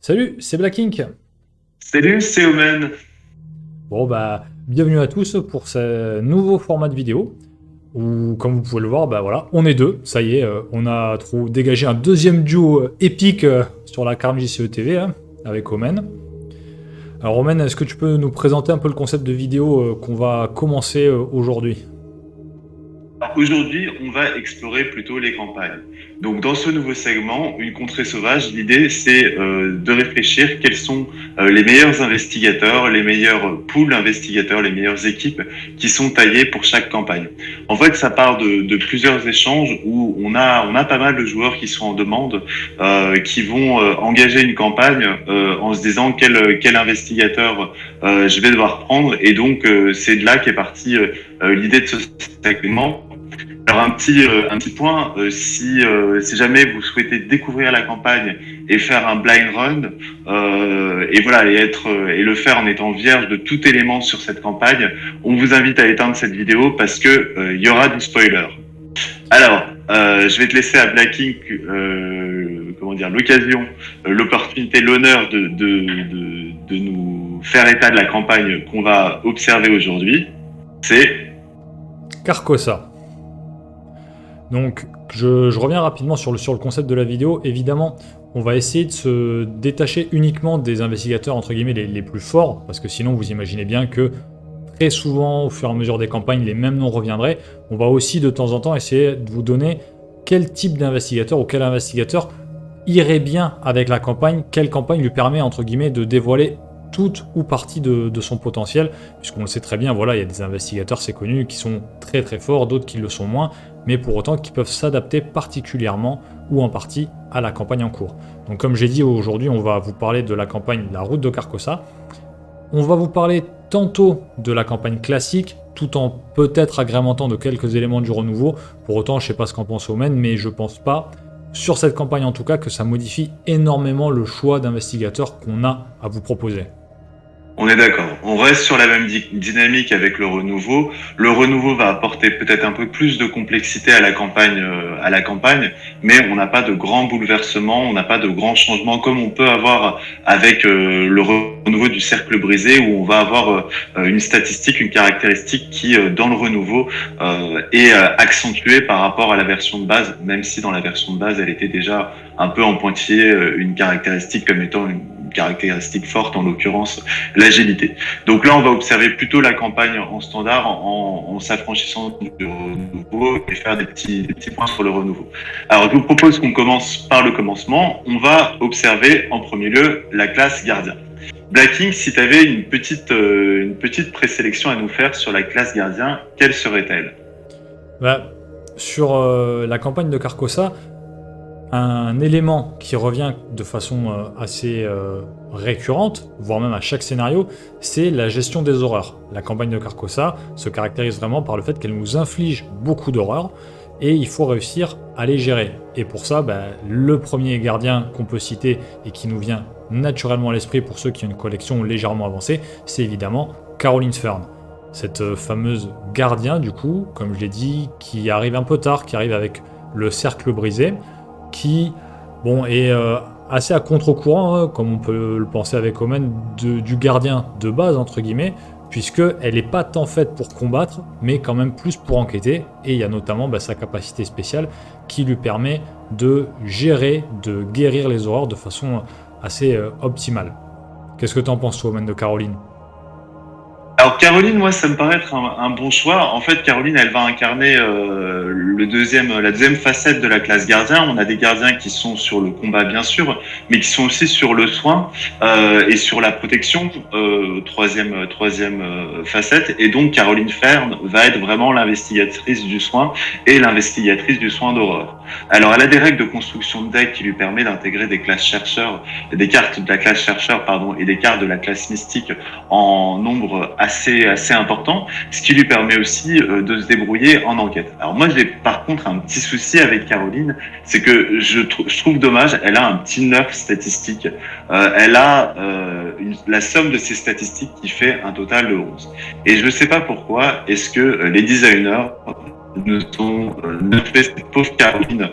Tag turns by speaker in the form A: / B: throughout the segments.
A: Salut, c'est Black Ink.
B: Salut, c'est Omen.
A: Bon bah, bienvenue à tous pour ce nouveau format de vidéo où, comme vous pouvez le voir, bah voilà, on est deux. Ça y est, on a dégagé un deuxième duo épique sur la carte JCE TV hein, avec Omen. Alors Omen, est-ce que tu peux nous présenter un peu le concept de vidéo qu'on va commencer aujourd'hui?
B: Alors, aujourd'hui, on va explorer plutôt les campagnes. Donc, dans ce nouveau segment, Une contrée sauvage, l'idée, c'est de réfléchir quels sont les meilleurs investigateurs, les meilleurs pools investigateurs, les meilleures équipes qui sont taillées pour chaque campagne. En fait, ça part de plusieurs échanges où on a pas mal de joueurs qui sont en demande, qui vont engager une campagne en se disant quel investigateur je vais devoir prendre. Et donc, c'est de là qu'est partie l'idée de ce segment. Alors un petit point, si jamais vous souhaitez découvrir la campagne et faire un blind run, et voilà et le faire en étant vierge de tout élément sur cette campagne, on vous invite à éteindre cette vidéo parce que il y aura du spoiler. Alors, je vais te laisser à Black Ink, l'occasion, l'opportunité, l'honneur de nous faire état de la campagne qu'on va observer aujourd'hui. C'est
A: Carcosa. Donc, je reviens rapidement sur le concept de la vidéo. Évidemment, on va essayer de se détacher uniquement des investigateurs entre guillemets les plus forts, parce que sinon vous imaginez bien que très souvent, au fur et à mesure des campagnes, les mêmes noms reviendraient. On va aussi de temps en temps essayer de vous donner quel type d'investigateur ou quel investigateur irait bien avec la campagne, quelle campagne lui permet entre guillemets de dévoiler toute ou partie de son potentiel, puisqu'on le sait très bien, voilà, il y a des investigateurs, c'est connu, qui sont très très forts, d'autres qui le sont moins, mais pour autant qui peuvent s'adapter particulièrement ou en partie à la campagne en cours. Donc comme j'ai dit, aujourd'hui on va vous parler de la campagne La Route de Carcosa. On va vous parler tantôt de la campagne classique, tout en peut-être agrémentant de quelques éléments du renouveau. Pour autant, je sais pas ce qu'en pense Omen, mais je pense pas, sur cette campagne en tout cas, que ça modifie énormément le choix d'investigateurs qu'on a à vous proposer.
B: On est d'accord. On reste sur la même dynamique avec le renouveau. Le renouveau va apporter peut-être un peu plus de complexité à la campagne, mais on n'a pas de grands bouleversements, on n'a pas de grands changements comme on peut avoir avec le renouveau du cercle brisé, où on va avoir une statistique, une caractéristique qui, dans le renouveau, est accentuée par rapport à la version de base, même si dans la version de base, elle était déjà un peu en pointillé, une caractéristique comme étant une caractéristique forte, en l'occurrence l'agilité. Donc là, on va observer plutôt la campagne en standard en s'affranchissant du renouveau et faire des petits points sur le renouveau. Alors, je vous propose qu'on commence par le commencement. On va observer en premier lieu la classe gardien. Black Ink, si tu avais une petite présélection à nous faire sur la classe gardien, quelle serait-elle?
A: Sur la campagne de Carcosa, un élément qui revient de façon assez récurrente, voire même à chaque scénario, c'est la gestion des horreurs. La campagne de Carcosa se caractérise vraiment par le fait qu'elle nous inflige beaucoup d'horreurs et il faut réussir à les gérer. Et pour ça, le premier gardien qu'on peut citer et qui nous vient naturellement à l'esprit pour ceux qui ont une collection légèrement avancée, c'est évidemment Caroline's Fern. Cette fameuse gardien, du coup, comme je l'ai dit, qui arrive un peu tard, qui arrive avec le cercle brisé, qui est assez à contre-courant, hein, comme on peut le penser avec Omen, du gardien de base, entre guillemets, puisqu'elle n'est pas tant faite pour combattre, mais quand même plus pour enquêter, et il y a notamment sa capacité spéciale qui lui permet de gérer, de guérir les horreurs de façon assez optimale. Qu'est-ce que tu en penses, toi, Omen, de Caroline ?
B: Alors Caroline, moi, ça me paraît être un bon choix. En fait, Caroline, elle va incarner la deuxième facette de la classe gardien. On a des gardiens qui sont sur le combat, bien sûr, mais qui sont aussi sur le soin et sur la protection, troisième facette. Et donc, Caroline Fern va être vraiment l'investigatrice du soin et l'investigatrice du soin d'horreur. Alors, elle a des règles de construction de deck qui lui permet d'intégrer des classes chercheurs, des cartes de la classe chercheur, et des cartes de la classe mystique en nombre assez important, ce qui lui permet aussi de se débrouiller en enquête. Alors moi, j'ai par contre un petit souci avec Caroline, c'est que je trouve dommage, elle a un petit nerf statistique. Elle a la somme de ses statistiques qui fait un total de 11. Et je ne sais pas pourquoi, est-ce que les designers nous ont nerfé cette pauvre Caroline,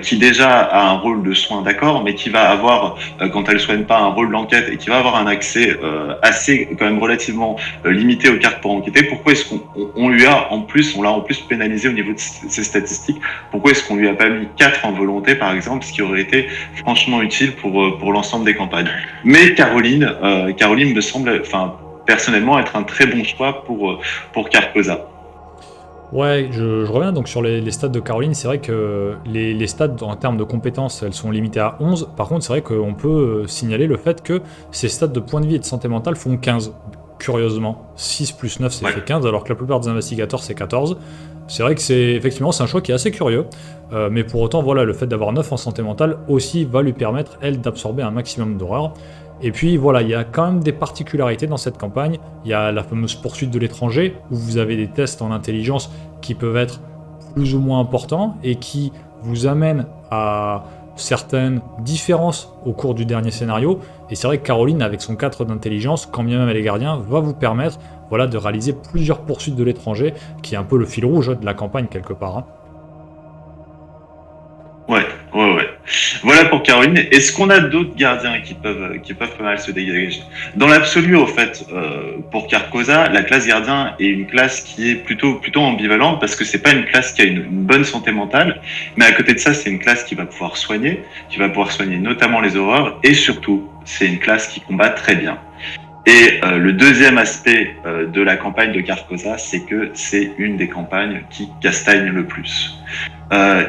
B: qui déjà a un rôle de soin, d'accord, mais qui va avoir, quand elle soigne pas, un rôle d'enquête et qui va avoir un accès assez, quand même relativement limité aux cartes pour enquêter. Pourquoi est-ce qu'on lui a on l'a en plus pénalisé au niveau de ses statistiques? Pourquoi est-ce qu'on lui a pas mis 4 en volonté, par exemple, ce qui aurait été franchement utile pour l'ensemble des campagnes? Mais Caroline me semble, enfin, personnellement, être un très bon choix pour Carcosa.
A: Ouais, je reviens donc sur les stats de Caroline. C'est vrai que les stats en termes de compétences, elles sont limitées à 11. Par contre, c'est vrai qu'on peut signaler le fait que ses stats de points de vie et de santé mentale font 15. Curieusement, 6 plus 9, c'est
B: Ouais.
A: fait 15, alors que la plupart des investigateurs, c'est 14. C'est vrai que effectivement, c'est un choix qui est assez curieux. Mais pour autant, voilà, le fait d'avoir 9 en santé mentale aussi va lui permettre, elle, d'absorber un maximum d'horreur. Et puis voilà, il y a quand même des particularités dans cette campagne. Il y a la fameuse poursuite de l'étranger, où vous avez des tests en intelligence qui peuvent être plus ou moins importants et qui vous amènent à certaines différences au cours du dernier scénario. Et c'est vrai que Caroline, avec son 4 d'intelligence, quand bien même elle est gardien, va vous permettre, voilà, de réaliser plusieurs poursuites de l'étranger, qui est un peu le fil rouge de la campagne quelque part, hein.
B: Ouais, ouais. Voilà pour Caroline. Est-ce qu'on a d'autres gardiens qui peuvent pas mal se dégager? Dans l'absolu, au fait, pour Carcosa, la classe gardien est une classe qui est plutôt ambivalente parce que c'est pas une classe qui a une bonne santé mentale, mais à côté de ça, c'est une classe qui va pouvoir soigner notamment les horreurs et surtout, c'est une classe qui combat très bien. Et le deuxième aspect de la campagne de Carcosa, c'est que c'est une des campagnes qui castagne le plus.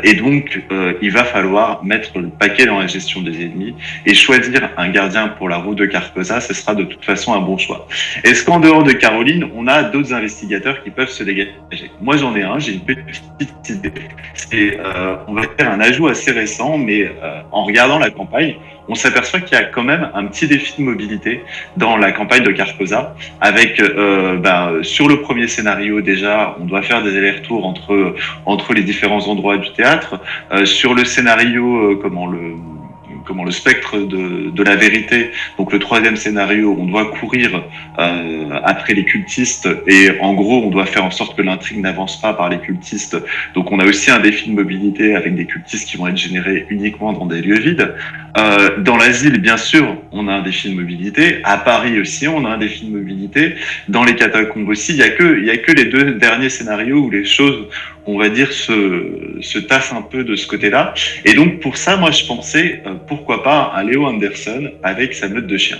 B: Et donc, il va falloir mettre le paquet dans la gestion des ennemis et choisir un gardien pour la route de Carcosa, ce sera de toute façon un bon choix. Est-ce qu'en dehors de Caroline, on a d'autres investigateurs qui peuvent se dégager? Moi, j'en ai un, j'ai une petite idée. C'est, on va faire un ajout assez récent, mais en regardant la campagne, on s'aperçoit qu'il y a quand même un petit défi de mobilité dans la campagne de Carcosa, avec sur le premier scénario déjà, on doit faire des allers-retours entre les différents endroits du théâtre. Sur le scénario, le spectre de la vérité, donc le troisième scénario, on doit courir après les cultistes et en gros on doit faire en sorte que l'intrigue n'avance pas par les cultistes. Donc on a aussi un défi de mobilité avec des cultistes qui vont être générés uniquement dans des lieux vides. Dans l'asile, bien sûr, on a un défi de mobilité. À Paris aussi, on a un défi de mobilité. Dans les catacombes aussi, il y a que les deux derniers scénarios où les choses, on va dire, se tassent un peu de ce côté-là. Et donc, pour ça, moi, je pensais, pourquoi pas, à Léo Anderson avec sa meute de chiens.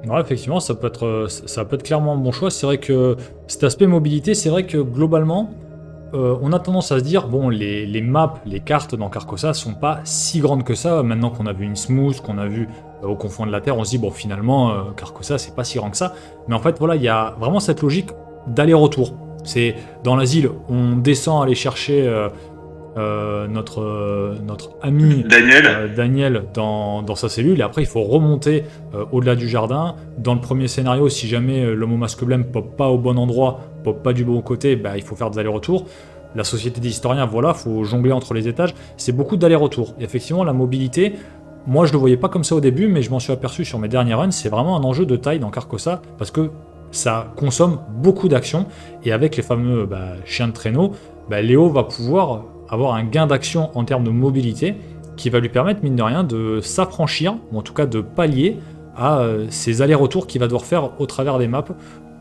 A: Ouais, effectivement, ça peut être clairement un bon choix. C'est vrai que cet aspect mobilité, c'est vrai que globalement, on a tendance à se dire, bon, les maps, les cartes dans Carcosa sont pas si grandes que ça. Maintenant qu'on a vu Innsmouth, qu'on a vu au confond de la Terre, on se dit, bon, finalement, Carcosa, c'est pas si grand que ça. Mais en fait, voilà, il y a vraiment cette logique d'aller-retour. C'est dans l'asile, on descend aller chercher notre ami Daniel dans sa cellule, et après il faut remonter au-delà du jardin. Dans le premier scénario, si jamais l'homme au masque blême pop pas au bon endroit, pop pas du bon côté, bah, il faut faire des allers-retours. La société des historiens, voilà, faut jongler entre les étages. C'est beaucoup d'allers-retours. Et effectivement, la mobilité, moi je le voyais pas comme ça au début, mais je m'en suis aperçu sur mes derniers runs, c'est vraiment un enjeu de taille dans Carcosa, parce que ça consomme beaucoup d'actions, et avec les fameux chiens de traîneau, Léo va pouvoir avoir un gain d'action en termes de mobilité qui va lui permettre, mine de rien, de s'affranchir, ou en tout cas de pallier à ces allers-retours qu'il va devoir faire au travers des maps,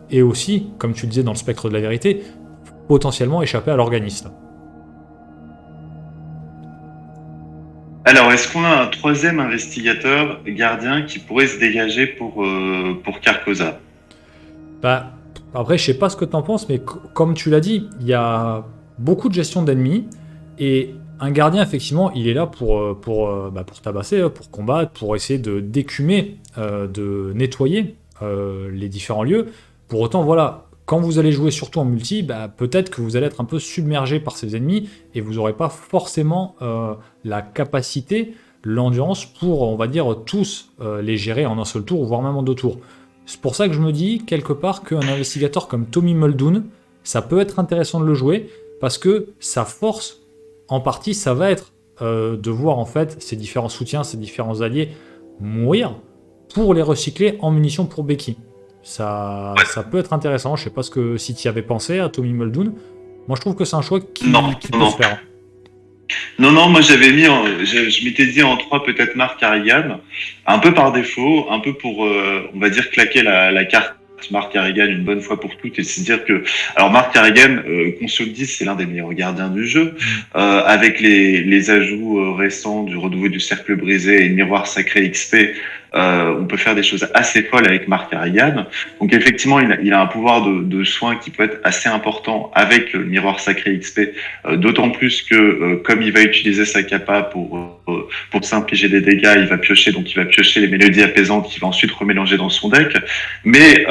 A: et aussi, comme tu le disais dans le spectre de la vérité, potentiellement échapper à l'organisme.
B: Alors, est-ce qu'on a un troisième investigateur gardien qui pourrait se dégager pour Carcosa?
A: Après, je sais pas ce que tu en penses, mais comme tu l'as dit, il y a beaucoup de gestion d'ennemis, et un gardien, effectivement, il est là pour tabasser, pour combattre, pour essayer de d'écumer, de nettoyer les différents lieux. Pour autant, voilà, quand vous allez jouer surtout en multi, peut-être que vous allez être un peu submergé par ces ennemis, et vous n'aurez pas forcément la capacité, l'endurance pour, on va dire, tous les gérer en un seul tour, voire même en 2 tours. C'est pour ça que je me dis, quelque part, qu'un investigateur comme Tommy Muldoon, ça peut être intéressant de le jouer, parce que sa force, en partie, ça va être de voir en fait ses différents soutiens, ses différents alliés mourir pour les recycler en munitions pour Becky. Ça peut être intéressant. Je sais pas si tu y avais pensé à Tommy Muldoon. Moi, je trouve que c'est un choix
B: Non,
A: qui peut
B: non.
A: se faire.
B: Non, moi j'avais mis, je m'étais dit en 3 peut-être Marc Harrigan, un peu par défaut, un peu pour, on va dire, claquer la carte Marc Harrigan une bonne fois pour toutes et se dire que, alors Marc Harrigan, qu'on se le dise, c'est l'un des meilleurs gardiens du jeu, avec les ajouts récents du renouveau du cercle brisé et miroir sacré XP. On peut faire des choses assez folles avec Marc Harrigan. Donc effectivement, il a un pouvoir de soin qui peut être assez important avec le miroir sacré XP, d'autant plus que comme il va utiliser sa capa pour s'infliger des dégâts, il va piocher les mélodies apaisantes qu'il va ensuite remélanger dans son deck. Mais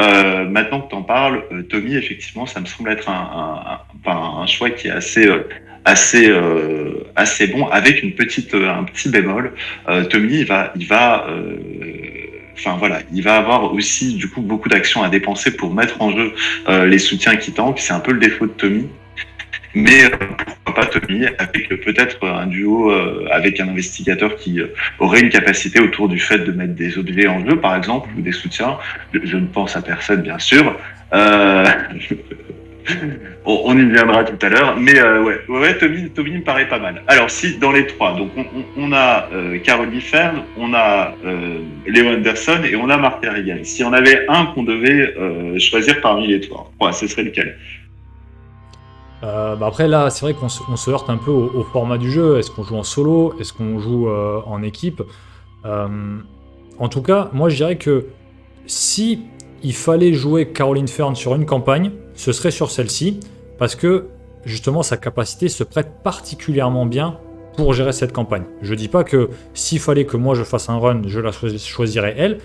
B: maintenant que t'en parles, Tommy, effectivement, ça me semble être un choix qui est assez bon avec un petit bémol. Tommy, il va avoir aussi du coup beaucoup d'actions à dépenser pour mettre en jeu les soutiens qui tankent. C'est un peu le défaut de Tommy. Mais pourquoi pas Tommy avec peut-être un duo avec un investigateur qui aurait une capacité autour du fait de mettre des objets en jeu, par exemple, ou des soutiens. Je ne pense à personne, bien sûr. On y viendra tout à l'heure, mais Tommy me paraît pas mal. Alors si dans les 3, donc on a Caroline Fern, on a Léo Anderson et on a Marc Harrigan. Si on avait un qu'on devait choisir parmi les 3, ce serait lequel?
A: Après là, c'est vrai qu'on se heurte un peu au format du jeu. Est-ce qu'on joue en solo? Est-ce qu'on joue en équipe? En tout cas, moi je dirais que si il fallait jouer Caroline Fern sur une campagne, ce serait sur celle-ci, parce que justement sa capacité se prête particulièrement bien pour gérer cette campagne. Je dis pas que s'il fallait que moi je fasse un run, je la choisirais elle,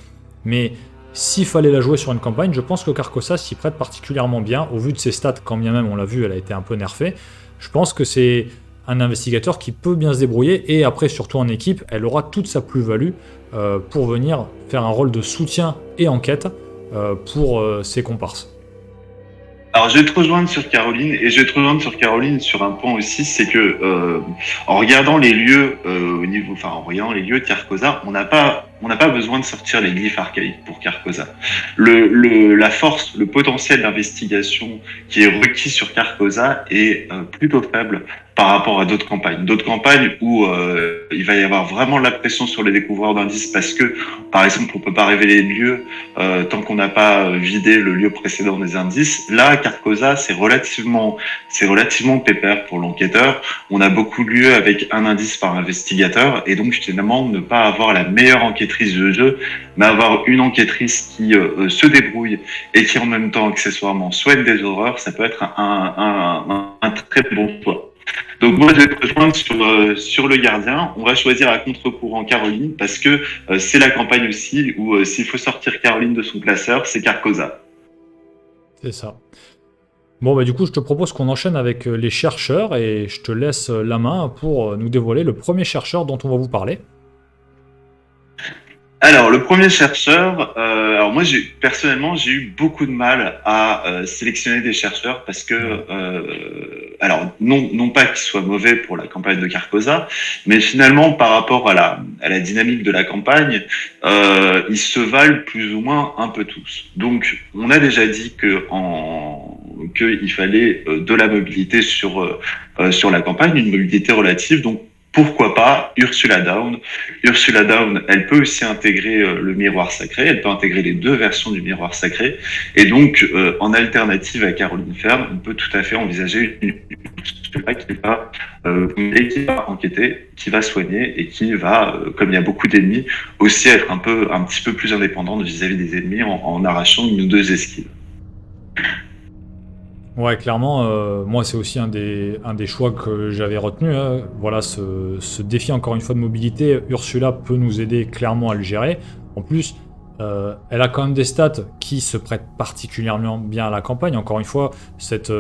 A: mais s'il fallait la jouer sur une campagne, je pense que Carcosa s'y prête particulièrement bien, au vu de ses stats, quand bien même on l'a vu, elle a été un peu nerfée. Je pense que c'est un investigateur qui peut bien se débrouiller, et après surtout en équipe, elle aura toute sa plus-value pour venir faire un rôle de soutien et enquête pour ses comparses.
B: Alors je vais te rejoindre sur Caroline, et je vais te rejoindre sur Caroline sur un point aussi, c'est que en regardant les lieux en regardant les lieux de Carcosa, on n'a pas besoin de sortir les glyphes archaïques pour Carcosa. La force, le potentiel d'investigation qui est requis sur Carcosa est plutôt faible par rapport à d'autres campagnes. D'autres campagnes où il va y avoir vraiment la pression sur les découvreurs d'indices parce que, par exemple, on peut pas révéler le lieu tant qu'on n'a pas vidé le lieu précédent des indices. Là, Carcosa, c'est relativement pépère pour l'enquêteur. On a beaucoup de lieux avec un indice par investigateur, et donc finalement ne pas avoir la meilleure enquêtrice de jeu, mais avoir une enquêtrice qui se débrouille et qui en même temps accessoirement soigne des horreurs, ça peut être un très bon choix. Donc moi je vais te rejoindre sur le gardien. On va choisir à contre-courant Caroline parce que c'est la campagne aussi où s'il faut sortir Caroline de son classeur, c'est Carcosa.
A: C'est ça. Bon, bah du coup, je te propose qu'on enchaîne avec les chercheurs, et je te laisse la main pour nous dévoiler le premier chercheur dont on va vous parler.
B: Alors, le premier chercheur, alors moi, personnellement, j'ai eu beaucoup de mal à sélectionner des chercheurs parce que, alors, non pas qu'ils soient mauvais pour la campagne de Carcosa, mais finalement, par rapport à la dynamique de la campagne, ils se valent plus ou moins un peu tous. Donc, on a déjà dit qu'il fallait de la mobilité sur la campagne, une mobilité relative, donc pourquoi pas Ursula Dawn. Ursula Dawn, elle peut aussi intégrer le miroir sacré, elle peut intégrer les 2 versions du miroir sacré, et donc en alternative à Caroline Fern, on peut tout à fait envisager une Ursula qui va enquêter, qui va soigner, et qui va, comme il y a beaucoup d'ennemis, aussi être un petit peu plus indépendante vis-à-vis des ennemis en arrachant 1 ou 2 esquives.
A: Ouais, clairement, moi c'est aussi un des choix que j'avais retenu. Hein. Voilà, ce défi encore une fois de mobilité, Ursula peut nous aider clairement à le gérer. En plus, elle a quand même des stats qui se prêtent particulièrement bien à la campagne. Encore une fois, cette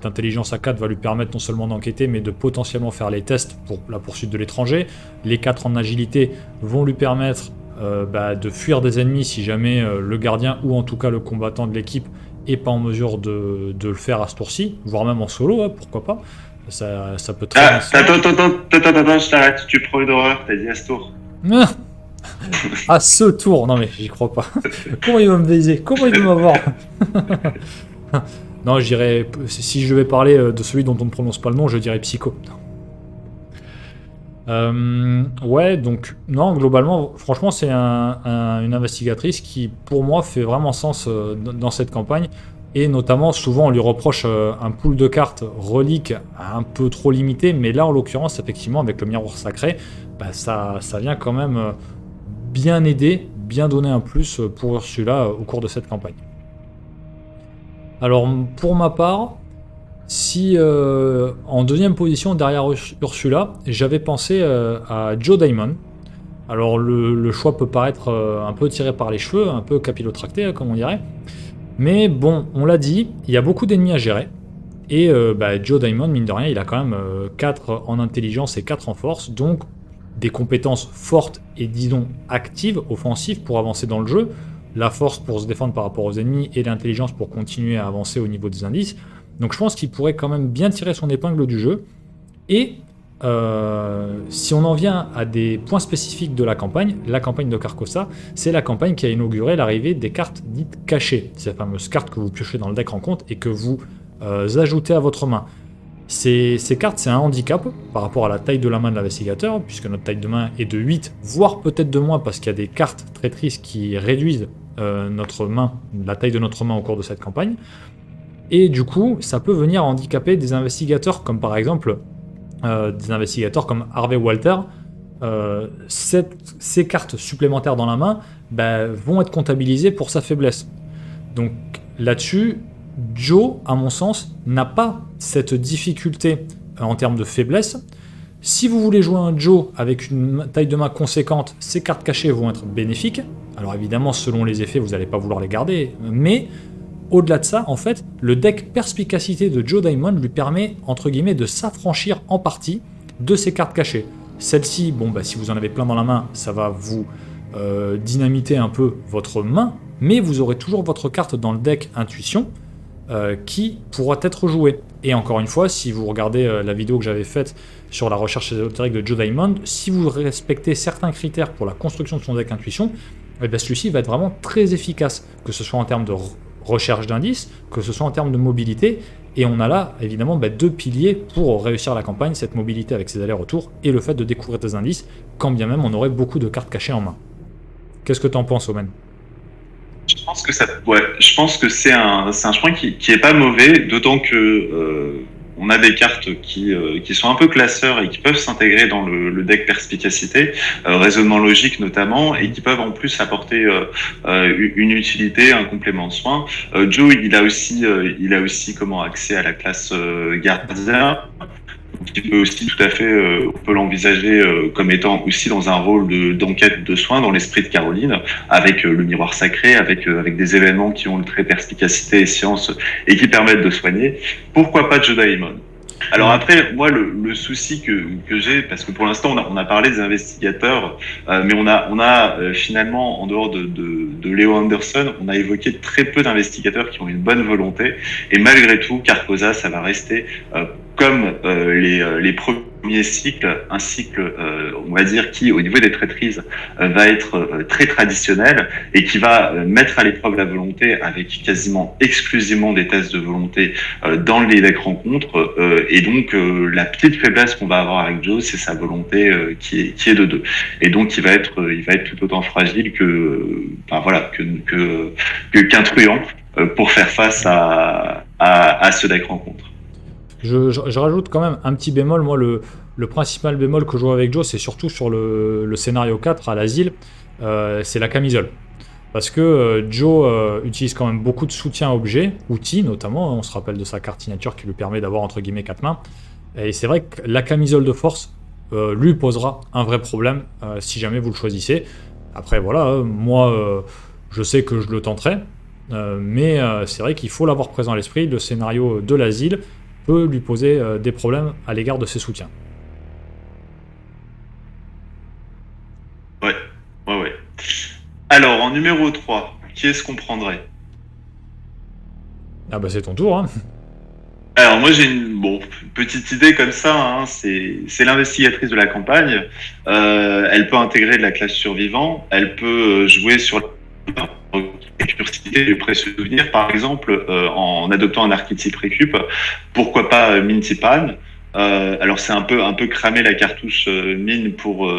A: intelligence à 4 va lui permettre non seulement d'enquêter, mais de potentiellement faire les tests pour la poursuite de l'étranger. Les 4 en agilité vont lui permettre de fuir des ennemis si jamais le gardien, ou en tout cas le combattant de l'équipe, est pas en mesure de le faire à ce tour-ci, voire même en solo, hein, pourquoi pas. Ça peut très bien se faire.
B: Attends, je t'arrête, tu prends une horreur, t'as dit à ce tour.
A: À ce tour, non mais j'y crois pas. Comment il va me baiser? Comment il va m'avoir? Non, je dirais, si je devais parler de celui dont on ne prononce pas le nom, je dirais Psycho. Ouais, donc, non, globalement, franchement, c'est une investigatrice qui, pour moi, fait vraiment sens dans cette campagne. Et notamment, souvent, on lui reproche un pool de cartes reliques un peu trop limité. Mais là, en l'occurrence, effectivement, avec le miroir sacré, bah, ça vient quand même bien aider, bien donner un plus pour Ursula au cours de cette campagne. Alors, pour ma part, si en deuxième position derrière Ursula, j'avais pensé à Joe Daimon. Alors le choix peut paraître un peu tiré par les cheveux, un peu capillotracté comme on dirait. Mais bon, on l'a dit, il y a beaucoup d'ennemis à gérer. Et Joe Daimon, mine de rien, il a quand même 4 en intelligence et 4 en force. Donc des compétences fortes et disons actives, offensives pour avancer dans le jeu. La force pour se défendre par rapport aux ennemis et l'intelligence pour continuer à avancer au niveau des indices. Donc je pense qu'il pourrait quand même bien tirer son épingle du jeu. Et si on en vient à des points spécifiques de la campagne de Carcosa, c'est la campagne qui a inauguré l'arrivée des cartes dites cachées. Ces fameuses cartes que vous piochez dans le deck rencontre et que vous ajoutez à votre main. Ces cartes, c'est un handicap par rapport à la taille de la main de l'investigateur, puisque notre taille de main est de 8, voire peut-être de moins, parce qu'il y a des cartes traîtrises qui réduisent la taille de notre main au cours de cette campagne. Et du coup, ça peut venir handicaper des investigateurs, comme par exemple des investigateurs comme Harvey Walter. Ces cartes supplémentaires dans la main vont être comptabilisées pour sa faiblesse. Donc là-dessus, Joe, à mon sens, n'a pas cette difficulté en termes de faiblesse. Si vous voulez jouer un Joe avec une taille de main conséquente, ces cartes cachées vont être bénéfiques. Alors évidemment, selon les effets, vous n'allez pas vouloir les garder, mais au-delà de ça, en fait, le deck Perspicacité de Joe Daimon lui permet, entre guillemets, de s'affranchir en partie de ces cartes cachées. Celle-ci, si vous en avez plein dans la main, ça va vous dynamiter un peu votre main, mais vous aurez toujours votre carte dans le deck Intuition, qui pourra être jouée. Et encore une fois, si vous regardez la vidéo que j'avais faite sur la recherche ésotérique de Joe Daimon, si vous respectez certains critères pour la construction de son deck Intuition, celui-ci va être vraiment très efficace, que ce soit en termes de recherche d'indices, que ce soit en termes de mobilité. Et on a là, évidemment, 2 piliers pour réussir la campagne, cette mobilité avec ses allers-retours et le fait de découvrir des indices, quand bien même on aurait beaucoup de cartes cachées en main. Qu'est-ce que tu en penses, Omen ?
B: Je pense que c'est un chemin qui est pas mauvais, d'autant que on a des cartes qui sont un peu classeurs et qui peuvent s'intégrer dans le deck Perspicacité, raisonnement logique notamment, et qui peuvent en plus apporter une utilité, un complément de soin. Joe, il a aussi accès à la classe gardien. Qui peut aussi tout à fait, on peut l'envisager comme étant aussi dans un rôle d'enquête de soins dans l'esprit de Caroline, avec le miroir sacré, avec des événements qui ont le trait perspicacité et science et qui permettent de soigner. Pourquoi pas Joe Daimon ? Alors après, moi, le souci que j'ai, parce que pour l'instant, on a parlé des investigateurs, mais on a finalement, en dehors de Léo Anderson, on a évoqué très peu d'investigateurs qui ont une bonne volonté, et malgré tout, Carcosa, ça va rester comme les premiers cycles, un cycle, on va dire, qui, au niveau des traîtrises, va être très traditionnel et qui va mettre à l'épreuve la volonté avec quasiment exclusivement des tests de volonté dans les decks rencontres. Et donc, la petite faiblesse qu'on va avoir avec Joe, c'est sa volonté qui est de 2. Et donc, il va être tout autant fragile qu'un truand pour faire face à ce deck rencontre.
A: Je rajoute quand même un petit bémol. Moi, le principal bémol que je vois avec Joe, c'est surtout sur le scénario 4 à l'asile, c'est la camisole. Parce que Joe utilise quand même beaucoup de soutien objet, outils notamment, on se rappelle de sa carte signature qui lui permet d'avoir entre guillemets 4 mains. Et c'est vrai que la camisole de force lui posera un vrai problème si jamais vous le choisissez. Après voilà, moi je sais que je le tenterai, mais c'est vrai qu'il faut l'avoir présent à l'esprit, le scénario de l'asile peut lui poser des problèmes à l'égard de ses soutiens.
B: Ouais. Alors, en numéro 3, qui est-ce qu'on prendrait ?
A: Ah c'est ton tour, hein.
B: Alors, moi, j'ai une petite idée comme ça, hein, c'est l'investigatrice de la campagne. Elle peut intégrer de la classe survivant, elle peut jouer sur la du précieux souvenir, par exemple, en adoptant un archétype récup, pourquoi pas Minty-Pan. Alors c'est un peu cramer la cartouche mine pour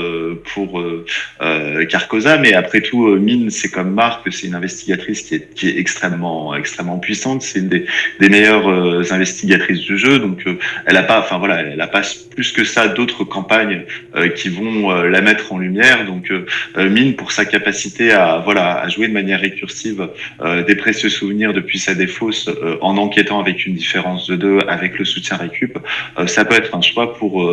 B: Carcosa, mais après tout mine c'est comme Marc, c'est une investigatrice qui est extrêmement puissante, c'est une des meilleures investigatrices du jeu, donc elle a pas, enfin voilà, elle a pas plus que ça d'autres campagnes qui vont la mettre en lumière, donc mine pour sa capacité à jouer de manière récursive des précieux souvenirs depuis sa défausse en enquêtant avec une différence de 2 avec le soutien récup, ça peut être un choix pour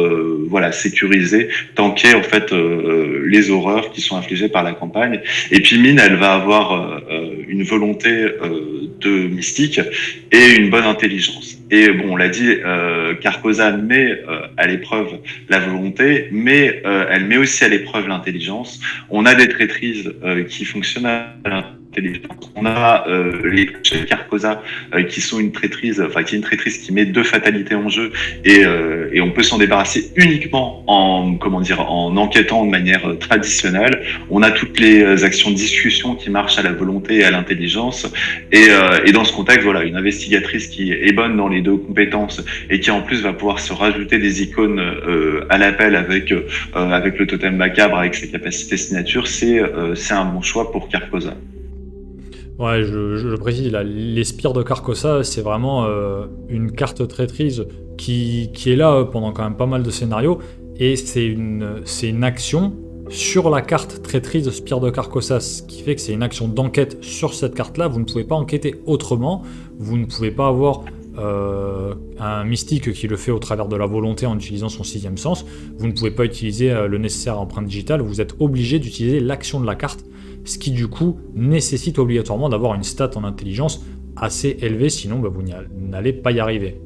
B: sécuriser, tanker en fait les horreurs qui sont infligées par la campagne. Et puis Mine, elle va avoir une volonté de mystique et une bonne intelligence. Et bon, on l'a dit, Carcosa met à l'épreuve la volonté, mais elle met aussi à l'épreuve l'intelligence. On a des traîtrises qui fonctionnent à l'intelligence. On a les chez Carcosa qui sont une traîtrise, qui est une traîtrise qui met 2 fatalités en jeu et on peut s'en débarrasser uniquement en enquêtant de manière traditionnelle. On a toutes les actions de discussion qui marchent à la volonté et à l'intelligence et dans ce contexte, voilà, une investigatrice qui est bonne dans les 2 compétences et qui en plus va pouvoir se rajouter des icônes à l'appel avec le totem macabre avec ses capacités signature, c'est un bon choix pour Carcosa.
A: Ouais, je précise, là, les spires de Carcosa, c'est vraiment une carte traîtrise qui est là pendant quand même pas mal de scénarios, et c'est une action sur la carte traîtrise spire de Carcosa, ce qui fait que c'est une action d'enquête sur cette carte-là. Vous ne pouvez pas enquêter autrement, vous ne pouvez pas avoir un mystique qui le fait au travers de la volonté en utilisant son 6e sens, vous ne pouvez pas utiliser le nécessaire empreinte digitale, vous êtes obligé d'utiliser l'action de la carte, ce qui du coup nécessite obligatoirement d'avoir une stat en intelligence assez élevée, sinon vous n'allez pas y arriver.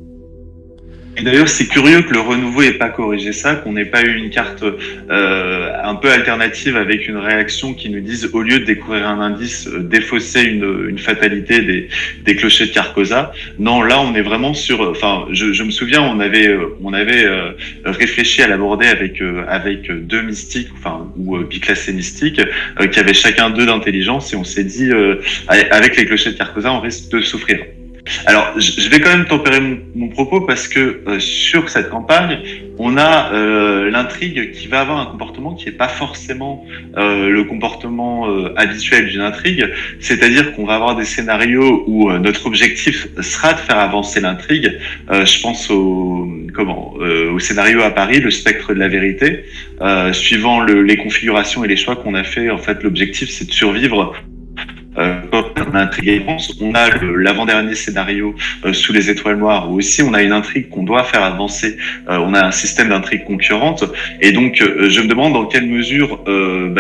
B: Et d'ailleurs, c'est curieux que le renouveau ait pas corrigé ça, qu'on n'ait pas eu une carte un peu alternative avec une réaction qui nous dise, au lieu de découvrir un indice, défausser une fatalité des clochers de Carcosa. Non, là, on est vraiment sur. Enfin, je me souviens, on avait réfléchi à l'aborder avec 2 mystiques, ou biclassés mystiques, qui avaient chacun 2 d'intelligence, et on s'est dit, avec les clochers de Carcosa, on risque de souffrir. Alors, je vais quand même tempérer mon propos parce que sur cette campagne, on a l'intrigue qui va avoir un comportement qui n'est pas forcément le comportement habituel d'une intrigue. C'est-à-dire qu'on va avoir des scénarios où notre objectif sera de faire avancer l'intrigue. Je pense au scénario à Paris, le spectre de la vérité. Suivant les configurations et les choix qu'on a fait, en fait, l'objectif c'est de survivre. On a intrigue immense. On a l'avant-dernier scénario sous les étoiles noires où aussi on a une intrigue qu'on doit faire avancer. On a un système d'intrigue concurrente et donc je me demande dans quelle mesure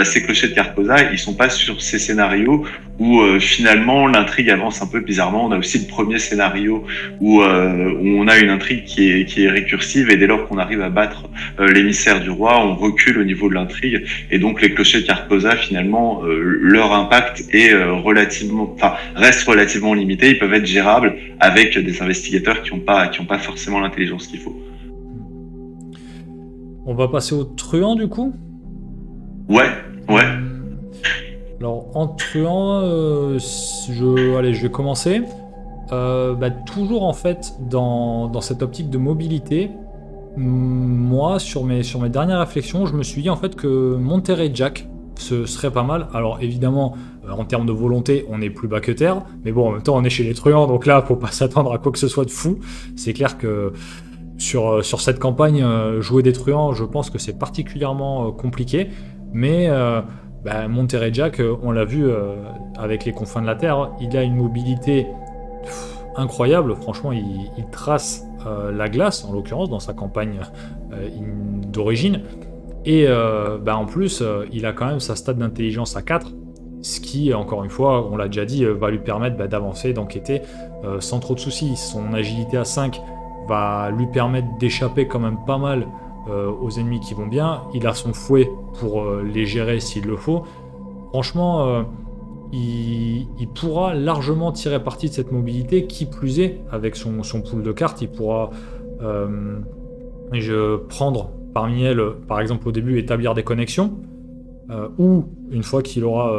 B: ces clochers de Carcosa ils sont pas sur ces scénarios où finalement l'intrigue avance un peu bizarrement. On a aussi le premier scénario où on a une intrigue qui est récursive et dès lors qu'on arrive à battre l'émissaire du roi, on recule au niveau de l'intrigue et donc les clochers de Carcosa finalement leur impact est reste relativement limité. Ils peuvent être gérables avec des investigateurs qui n'ont pas forcément l'intelligence qu'il faut.
A: On va passer au truand du coup.
B: Ouais.
A: Alors en truand, je vais commencer. Toujours en fait dans cette optique de mobilité, moi sur mes dernières réflexions, je me suis dit en fait que Monterey Jack ce serait pas mal. Alors évidemment, en termes de volonté, on est plus bas que terre, mais bon, en même temps, on est chez les truands, donc là, faut pas s'attendre à quoi que ce soit de fou. C'est clair que sur cette campagne, jouer des truands, je pense que c'est particulièrement compliqué, mais Monterey Jack, on l'a vu avec les confins de la Terre, il a une mobilité incroyable, franchement, il trace la glace, en l'occurrence, dans sa campagne d'origine. Et en plus, il a quand même sa stat d'intelligence à 4, ce qui, encore une fois, on l'a déjà dit, va lui permettre d'avancer, d'enquêter sans trop de soucis. Son agilité à 5 va lui permettre d'échapper quand même pas mal aux ennemis qui vont bien. Il a son fouet pour les gérer s'il le faut. Franchement, il pourra largement tirer parti de cette mobilité, qui plus est, avec son pool de cartes, il pourra prendre... Parmi elles, par exemple au début, établir des connexions. ou une fois qu'il aura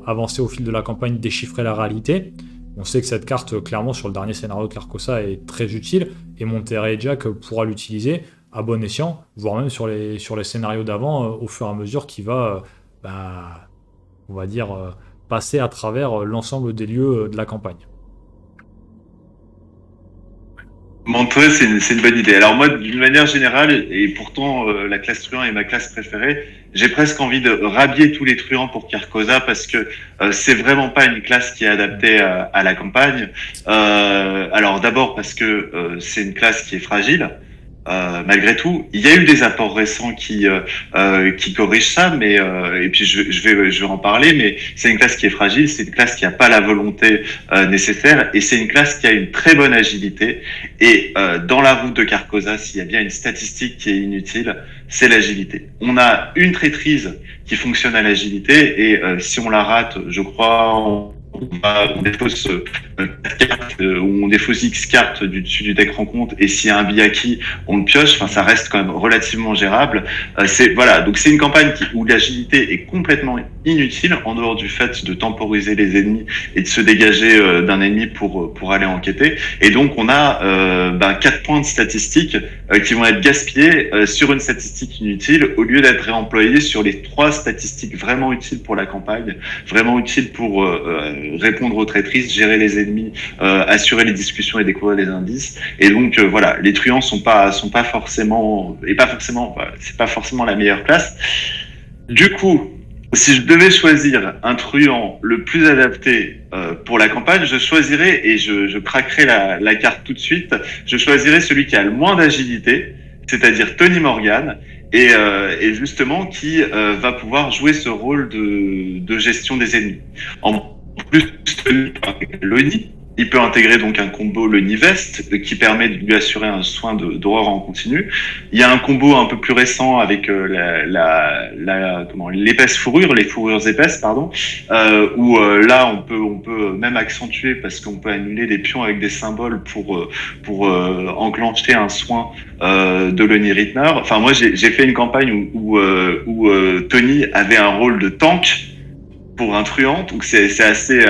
A: avancé au fil de la campagne, déchiffrer la réalité. On sait que cette carte, clairement, sur le dernier scénario de Carcosa, est très utile, et Monterrey Jack pourra l'utiliser à bon escient, voire même sur les scénarios d'avant, au fur et à mesure qu'il va, on va dire, passer à travers l'ensemble des lieux de la campagne.
B: Montreux, c'est une bonne idée. Alors moi, d'une manière générale, et pourtant la classe truand est ma classe préférée, j'ai presque envie de rhabiller tous les truands pour Carcosa parce que c'est vraiment pas une classe qui est adaptée à la campagne. Alors d'abord parce que c'est une classe qui est fragile. Malgré tout, il y a eu des apports récents qui corrigent ça, mais et puis je vais en parler, mais c'est une classe qui est fragile, c'est une classe qui n'a pas la volonté nécessaire, et c'est une classe qui a une très bonne agilité. Et dans la route de Carcosa, s'il y a bien une statistique qui est inutile, c'est l'agilité. On a une traîtrise qui fonctionne à l'agilité, et si on la rate, je crois, on défausse cartes, on défausse X cartes du dessus du deck rencontre, et s'il y a un Biyaki, on le pioche. Enfin, ça reste quand même relativement gérable. Donc c'est une campagne où l'agilité est complètement inutile en dehors du fait de temporiser les ennemis et de se dégager d'un ennemi pour aller enquêter. Et donc on a 4 points de statistiques qui vont être gaspillés sur une statistique inutile au lieu d'être réemployés sur les 3 statistiques vraiment utiles pour la campagne, vraiment utiles pour répondre aux traîtrises, gérer les ennemis, assurer les discussions et découvrir les indices. Et donc voilà, les truands sont pas forcément, c'est pas forcément la meilleure classe. Du coup, si je devais choisir un truand le plus adapté pour la campagne, je choisirais, et je craquerai la carte tout de suite, je choisirais celui qui a le moins d'agilité, c'est-à-dire Tony Morgan, et justement qui va pouvoir jouer ce rôle de gestion des ennemis. En plus, Loni, il peut intégrer donc un combo le Nivest qui permet de lui assurer un soin d'horreur en continu. Il y a un combo un peu plus récent avec l'épaisse fourrure, les fourrures épaisses, pardon, où là on peut même accentuer parce qu'on peut annuler des pions avec des symboles pour enclencher un soin de Lonnie Rittner. Enfin moi j'ai fait une campagne où Tony avait un rôle de tank pour un truand, donc c'est assez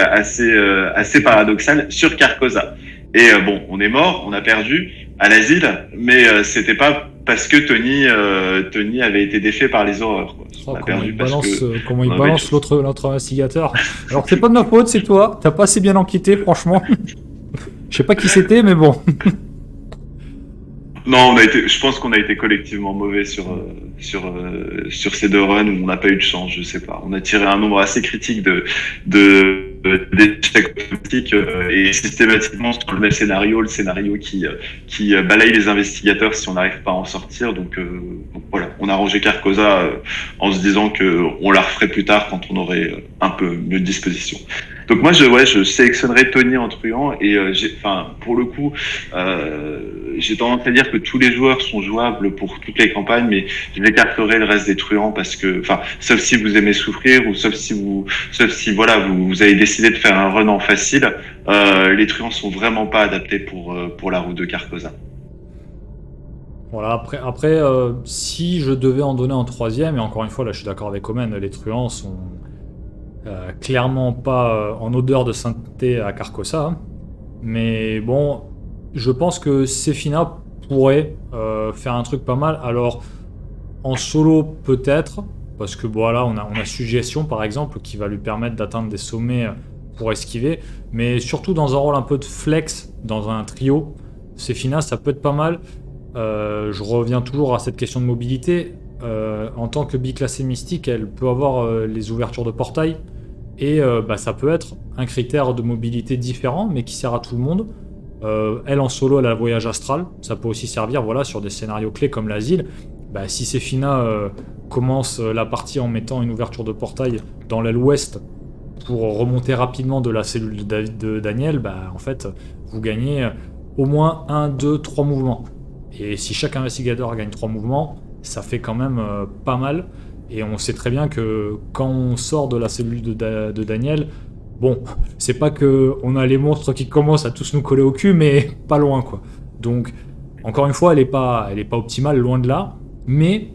B: paradoxal sur Carcosa. Et bon, on est mort, on a perdu à l'asile, mais c'était pas parce que Tony avait été défait par les horreurs, quoi. On a perdu
A: comment il balance l'autre investigateur. Alors c'est pas de ma faute, c'est toi. T'as pas assez bien enquêté, franchement. Je sais pas qui c'était, mais bon.
B: Non, je pense qu'on a été collectivement mauvais sur ces 2 runs où on n'a pas eu de chance, je sais pas. On a tiré un nombre assez critique d'échecs automatiques et systématiquement sur le même scénario, le scénario qui balaye les investigateurs si on n'arrive pas à en sortir. Donc voilà, on a rangé Carcosa en se disant que on la referait plus tard quand on aurait un peu mieux de disposition. Donc moi je sélectionnerais Tony en truand, et pour le coup j'ai tendance à dire que tous les joueurs sont jouables pour toutes les campagnes, mais je écarterai le reste des truands parce que sauf si vous aimez souffrir, ou sauf si vous avez décidé de faire un run en facile, les truands sont vraiment pas adaptés pour la route de Carcosa.
A: Voilà, après si je devais en donner un 3e, et encore une fois là je suis d'accord avec Omen, les truands sont clairement pas en odeur de sainteté à Carcosa, hein. Mais bon, je pense que Sefina pourrait faire un truc pas mal. Alors en solo peut-être, parce que voilà, on a Suggestion par exemple qui va lui permettre d'atteindre des sommets pour esquiver, mais surtout dans un rôle un peu de flex dans un trio, Sefina ça peut être pas mal. Je reviens toujours à cette question de mobilité. En tant que biclassée mystique, elle peut avoir les ouvertures de portail, et ça peut être un critère de mobilité différent mais qui sert à tout le monde. Elle en solo, elle a le voyage astral, ça peut aussi servir sur des scénarios clés comme l'asile. Si Sefina commence la partie en mettant une ouverture de portail dans l'aile ouest pour remonter rapidement de la cellule de Daniel, en fait vous gagnez au moins 1, 2, 3 mouvements. Et si chaque investigateur gagne 3 mouvements, ça fait quand même pas mal. Et on sait très bien que quand on sort de la cellule de Daniel, bon, c'est pas que on a les monstres qui commencent à tous nous coller au cul, mais pas loin, quoi. Donc, encore une fois, elle est pas optimale, loin de là. Mais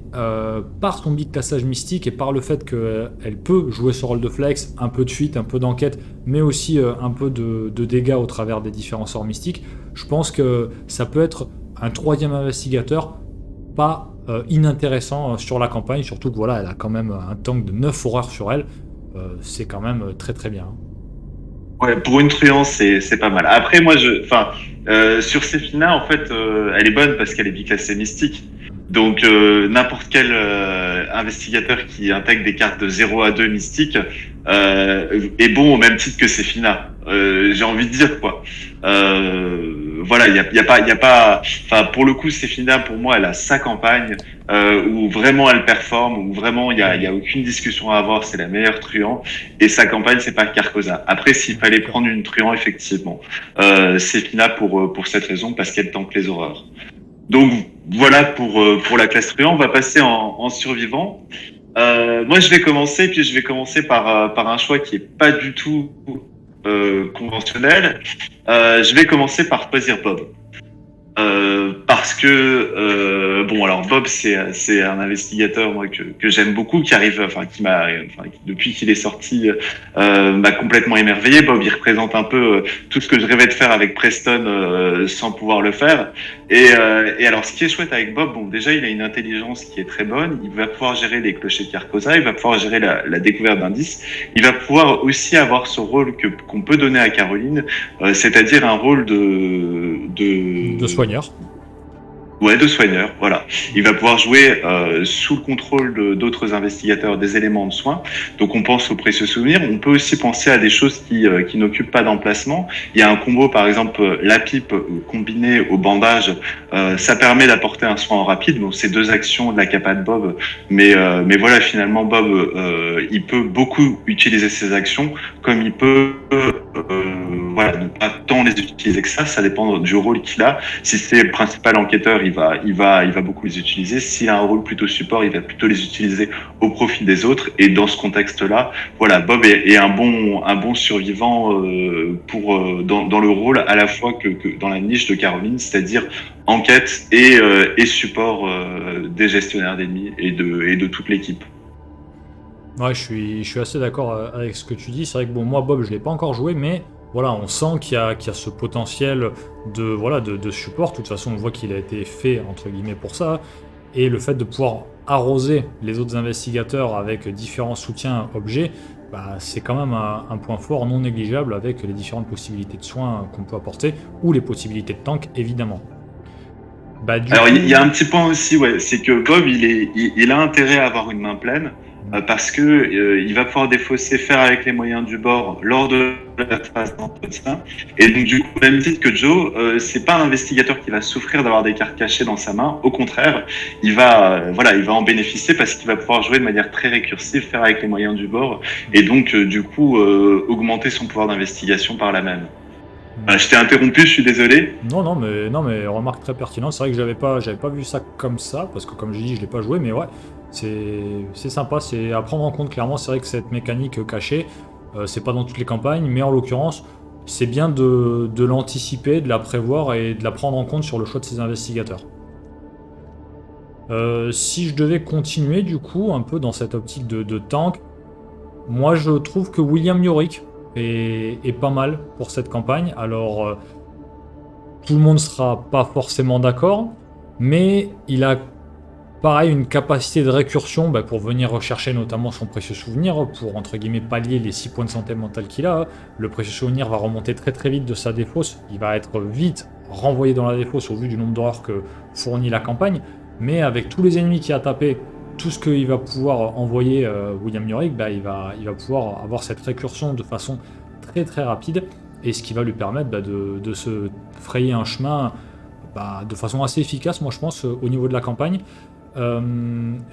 A: par son big cassage mystique et par le fait qu'elle peut jouer ce rôle de flex, un peu de fuite, un peu d'enquête, mais aussi un peu de dégâts au travers des différents sorts mystiques, je pense que ça peut être un troisième investigateur pas inintéressant sur la campagne, surtout que voilà, elle a quand même un tank de 9 horreurs sur elle, c'est quand même très très bien.
B: Ouais, pour une truand, c'est pas mal. Après, moi, sur Sefina, en fait, elle est bonne parce qu'elle est biclassée mystique. Donc, n'importe quel investigateur qui intègre des cartes de 0 à 2 mystiques est bon au même titre que Sefina. J'ai envie de dire quoi. Voilà, il y a pas. Enfin, pour le coup, Sefina, pour moi, elle a sa campagne où vraiment elle performe, où vraiment il y a aucune discussion à avoir. C'est la meilleure truand. Et sa campagne, c'est pas Carcosa. Après, s'il fallait prendre une truand, effectivement, c'est Fina pour cette raison, parce qu'elle tank les horreurs. Donc voilà pour la classe truand. On va passer en survivant. Moi, je vais commencer, puis je vais commencer par un choix qui est pas du tout conventionnel. Je vais commencer par choisir Bob. Parce que bon, alors Bob, c'est un investigateur moi que j'aime beaucoup, qui arrive, depuis qu'il est sorti m'a complètement émerveillé. Bob, il représente un peu tout ce que je rêvais de faire avec Preston sans pouvoir le faire. Et alors, ce qui est chouette avec Bob, bon, déjà, il a une intelligence qui est très bonne. Il va pouvoir gérer les clochers de Carcosa, il va pouvoir gérer la découverte d'indices. Il va pouvoir aussi avoir ce rôle qu'on peut donner à Caroline, c'est-à-dire un rôle
A: De soigneur.
B: Ouais, de soigneur, voilà. Il va pouvoir jouer sous le contrôle d'autres investigateurs des éléments de soins. Donc on pense aux précieux souvenirs. On peut aussi penser à des choses qui n'occupent pas d'emplacement. Il y a un combo, par exemple, la pipe combinée au bandage. Ça permet d'apporter un soin en rapide. Donc c'est deux actions de la capa de Bob. Mais voilà, finalement, Bob, il peut beaucoup utiliser ses actions, comme il peut voilà, ne pas tant les utiliser que ça. Ça dépend du rôle qu'il a. Si c'est le principal enquêteur, il va beaucoup les utiliser. S'il a un rôle plutôt support, il va plutôt les utiliser au profit des autres. Et dans ce contexte-là, voilà, Bob est un bon survivant dans le rôle à la fois que dans la niche de Caroline, c'est-à-dire enquête et support des gestionnaires d'ennemis et de toute l'équipe.
A: Ouais, je suis assez d'accord avec ce que tu dis. C'est vrai que bon, moi, Bob, je l'ai pas encore joué, mais voilà, on sent qu'il y a ce potentiel de support. De toute façon, on voit qu'il a été fait, entre guillemets, pour ça. Et le fait de pouvoir arroser les autres investigateurs avec différents soutiens objets, bah, c'est quand même un point fort non négligeable avec les différentes possibilités de soins qu'on peut apporter, ou les possibilités de tank, évidemment. Bah,
B: Alors, il y a un petit point aussi, ouais, c'est que Bob, il a intérêt à avoir une main pleine. Parce que il va pouvoir défausser, faire avec les moyens du bord lors de la phase d'entretien. Et donc du coup, au même titre que Joe, c'est pas un investigateur qui va souffrir d'avoir des cartes cachées dans sa main. Au contraire, il va en bénéficier parce qu'il va pouvoir jouer de manière très récursive, faire avec les moyens du bord, et donc du coup augmenter son pouvoir d'investigation par la même. Je t'ai interrompu, je suis désolé.
A: Non, mais remarque très pertinente. C'est vrai que j'avais pas vu ça comme ça, parce que comme je dis, je l'ai pas joué, mais ouais, c'est sympa, c'est à prendre en compte clairement. C'est vrai que cette mécanique cachée, c'est pas dans toutes les campagnes, mais en l'occurrence, c'est bien de l'anticiper, de la prévoir et de la prendre en compte sur le choix de ces investigateurs. Si je devais continuer du coup, un peu dans cette optique de tank, moi je trouve que William Yorick est pas mal pour cette campagne. Alors, tout le monde sera pas forcément d'accord, mais il a pareil une capacité de récursion pour venir rechercher notamment son précieux souvenir, pour entre guillemets pallier les 6 points de santé mentale qu'il a. Le précieux souvenir va remonter très très vite de sa défausse, il va être vite renvoyé dans la défausse au vu du nombre d'horreurs que fournit la campagne, mais avec tous les ennemis qu'il a tapé, tout ce qu'il va pouvoir envoyer William Yorick, il va pouvoir avoir cette récursion de façon très très rapide, et ce qui va lui permettre de se frayer un chemin de façon assez efficace, moi je pense, au niveau de la campagne.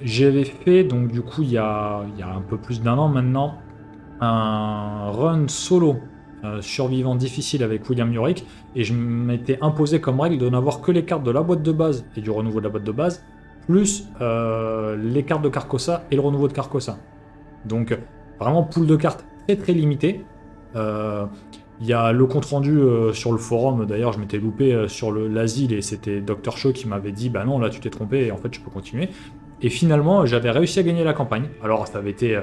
A: J'avais fait, donc du coup, il y a un peu plus d'un an maintenant, un run solo survivant difficile avec William Yorick, et je m'étais imposé comme règle de n'avoir que les cartes de la boîte de base et du renouveau de la boîte de base, plus les cartes de Carcosa et le renouveau de Carcosa. Donc vraiment pool de cartes très très limité. Il y a le compte-rendu sur le forum, d'ailleurs je m'étais loupé sur l'asile et c'était Dr. Show qui m'avait dit bah non là tu t'es trompé et en fait tu peux continuer. Et finalement j'avais réussi à gagner la campagne. Alors ça avait été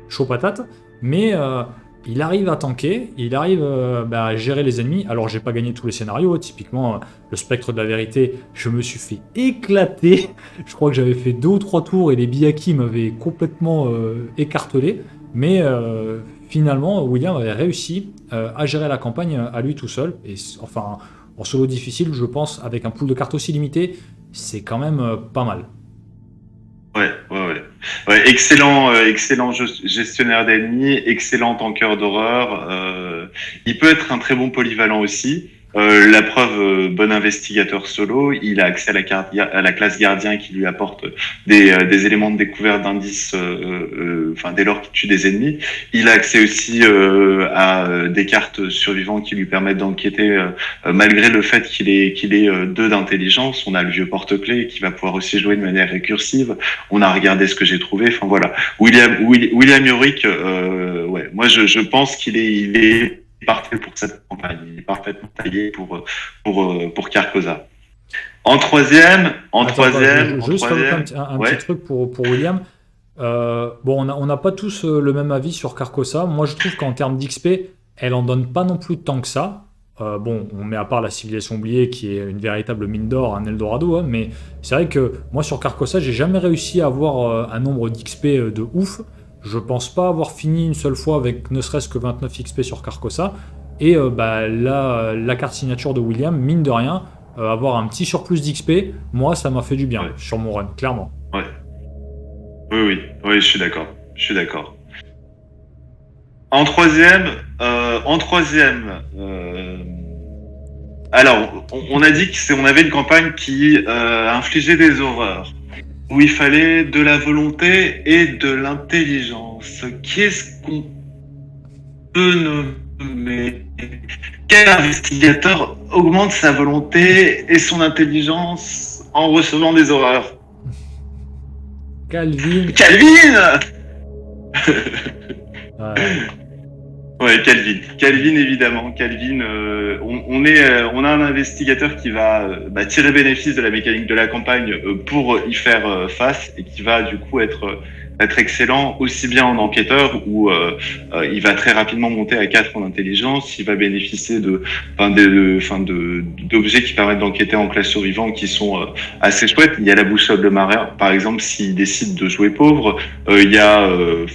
A: chaud patate, mais il arrive à tanker, il arrive à gérer les ennemis. Alors j'ai pas gagné tous les scénarios, typiquement le spectre de la vérité, je me suis fait éclater. Je crois que j'avais fait 2 ou 3 tours et les Byaku m'avaient complètement écartelé. Mais finalement, William avait réussi à gérer la campagne à lui tout seul. Et enfin, en solo difficile, je pense, avec un pool de cartes aussi limité, c'est quand même pas mal.
B: Ouais, excellent gestionnaire d'ennemis, excellent tanker d'horreur. Il peut être un très bon polyvalent aussi. La preuve, bon investigateur solo. Il a accès à la classe gardien qui lui apporte des éléments de découverte d'indices, dès lors qu'il tue des ennemis. Il a accès aussi à des cartes survivantes qui lui permettent d'enquêter, malgré le fait qu'il ait 2 d'intelligence. On a le vieux porte-clés qui va pouvoir aussi jouer de manière récursive. On a regardé ce que j'ai trouvé. Enfin voilà, William Yorick, moi je pense qu'il est parfait pour cette campagne. Il est parfaitement taillé pour Carcosa. En troisième,
A: juste rajouter un petit truc pour William. On n'a pas tous le même avis sur Carcosa. Moi, je trouve qu'en termes d'XP, elle en donne pas non plus tant que ça. On met à part la civilisation oubliée qui est une véritable mine d'or, un Eldorado, hein, mais c'est vrai que moi sur Carcosa, j'ai jamais réussi à avoir un nombre d'XP de ouf. Je pense pas avoir fini une seule fois avec ne serait-ce que 29 XP sur Carcosa. Et la carte signature de William, mine de rien, avoir un petit surplus d'XP, moi ça m'a fait du bien sur mon run, clairement.
B: Ouais. Oui, je suis d'accord. En troisième, alors on a dit qu'on avait une campagne qui infligeait des horreurs, où il fallait de la volonté et de l'intelligence. Qu'est-ce qu'on peut nommer? Quel investigateur augmente sa volonté et son intelligence en recevant des horreurs?
A: Calvin.
B: Ouais, Calvin évidemment. Calvin, on a un investigateur qui va tirer bénéfice de la mécanique de la campagne pour y faire face et qui va du coup être excellent aussi bien en enquêteur où il va très rapidement monter à 4 en intelligence. Il va bénéficier d'objets qui permettent d'enquêter en classe survivante qui sont assez chouettes. Il y a la boussole de marin par exemple s'il décide de jouer pauvre. Il y a le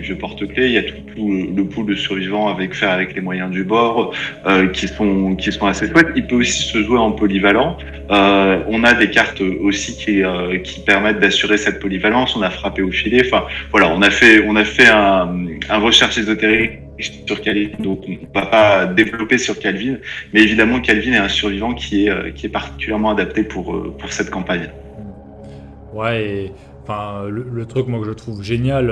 B: vieux porte-clés. Il y a tout le pool de survivants avec les moyens du bord qui sont assez chouettes. Il peut aussi se jouer en polyvalent. On a des cartes aussi qui permettent d'assurer cette polyvalence. On a frappé au filet. Enfin, voilà, on a fait un recherche ésotérique sur Calvin. Donc, on ne va pas développer sur Calvin, mais évidemment, Calvin est un survivant qui est particulièrement adapté pour cette campagne.
A: Ouais, et, le truc moi que je trouve génial,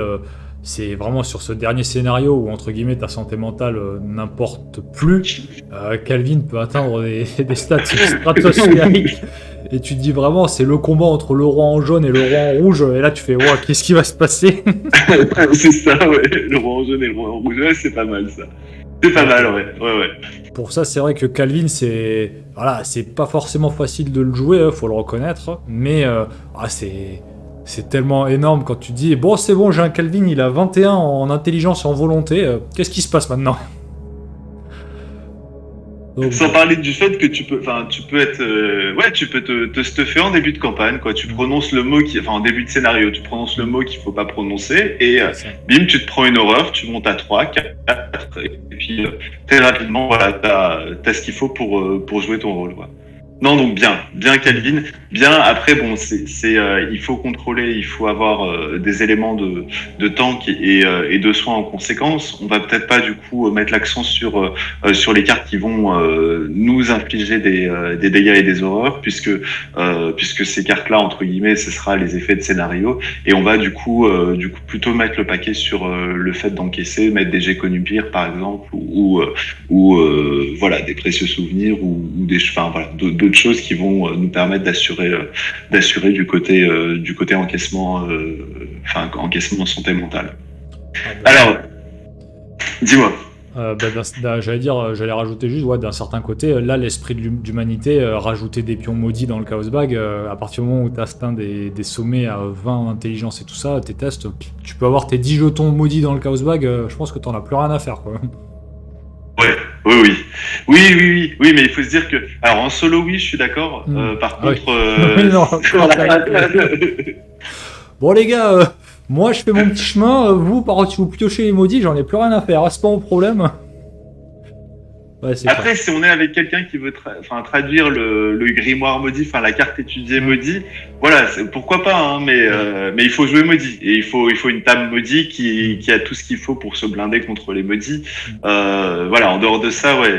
A: c'est vraiment sur ce dernier scénario où entre guillemets ta santé mentale n'importe plus. Calvin peut atteindre des stats stratosphériques. Et tu te dis vraiment, c'est le combat entre le roi en jaune et le roi en rouge. Et là, tu fais, wow, qu'est-ce qui va se passer?
B: C'est ça, ouais. Le roi en jaune et le roi en rouge, ouais, c'est pas mal ça. C'est pas mal, ouais.
A: Pour ça, c'est vrai que Calvin, c'est pas forcément facile de le jouer, faut le reconnaître. Mais c'est tellement énorme quand tu dis, bon, c'est bon, j'ai un Calvin, il a 21 en intelligence et en volonté. Qu'est-ce qui se passe maintenant?
B: Donc, sans parler du fait que tu peux te stuffer en début de campagne, quoi. Tu prononces le mot en début de scénario, tu prononces le mot qu'il faut pas prononcer et bim, tu te prends une horreur, tu montes à 3, 4, et puis très rapidement, voilà, t'as ce qu'il faut pour jouer ton rôle, quoi. Non, donc bien Calvin, bien. Après, bon, il faut contrôler, il faut avoir des éléments de tank et de soins en conséquence. On va peut-être pas du coup mettre l'accent sur les cartes qui vont nous infliger des dégâts et des horreurs, puisque ces cartes-là entre guillemets, ce sera les effets de scénario, et on va du coup plutôt mettre le paquet sur le fait d'encaisser, mettre des jets connus pires par exemple, ou voilà, des précieux souvenirs ou d'autres choses qui vont nous permettre d'assurer du côté encaissement, encaissement santé mentale. Alors, dis-moi.
A: J'allais rajouter juste, ouais, d'un certain côté, là, l'esprit d'humanité, rajouter des pions maudits dans le Chaos Bag, à partir du moment où tu atteins des sommets à 20 intelligence et tout ça, tes tests, tu peux avoir tes 10 jetons maudits dans le Chaos Bag, je pense que t'en as plus rien à faire, quoi.
B: Ouais, oui, oui. Oui, oui, oui, oui, mais il faut se dire que. Alors, en solo, oui, je suis d'accord. Par
A: Ah oui.
B: contre.
A: Oui, non,
B: sur la-
A: Bon, les gars, moi, je fais mon petit chemin, vous, par contre, si vous piochez les maudits, j'en ai plus rien à faire, c'est pas mon problème. Ouais, c'est clair.
B: Après, si on est avec quelqu'un qui veut traduire le grimoire maudit, enfin la carte étudiée maudit, voilà, pourquoi pas, hein, mais il faut jouer maudit. Et il faut une table maudit qui a tout ce qu'il faut pour se blinder contre les maudits. Voilà, en dehors de ça, ouais,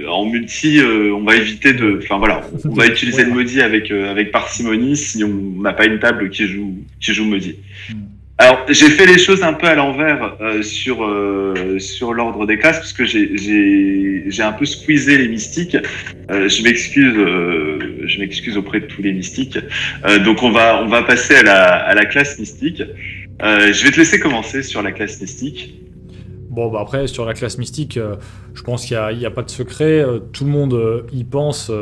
B: en multi, on va éviter de. Enfin voilà, on va utiliser le maudit avec parcimonie si on n'a pas une table qui joue maudit. Alors, j'ai fait les choses un peu à l'envers sur l'ordre des classes parce que j'ai un peu squeezé les mystiques. Je m'excuse auprès de tous les mystiques. Donc on va passer à la classe mystique. Je vais te laisser commencer sur la classe mystique.
A: Bon, bah après, sur la classe mystique, je pense qu'il y a pas de secret. Tout le monde y pense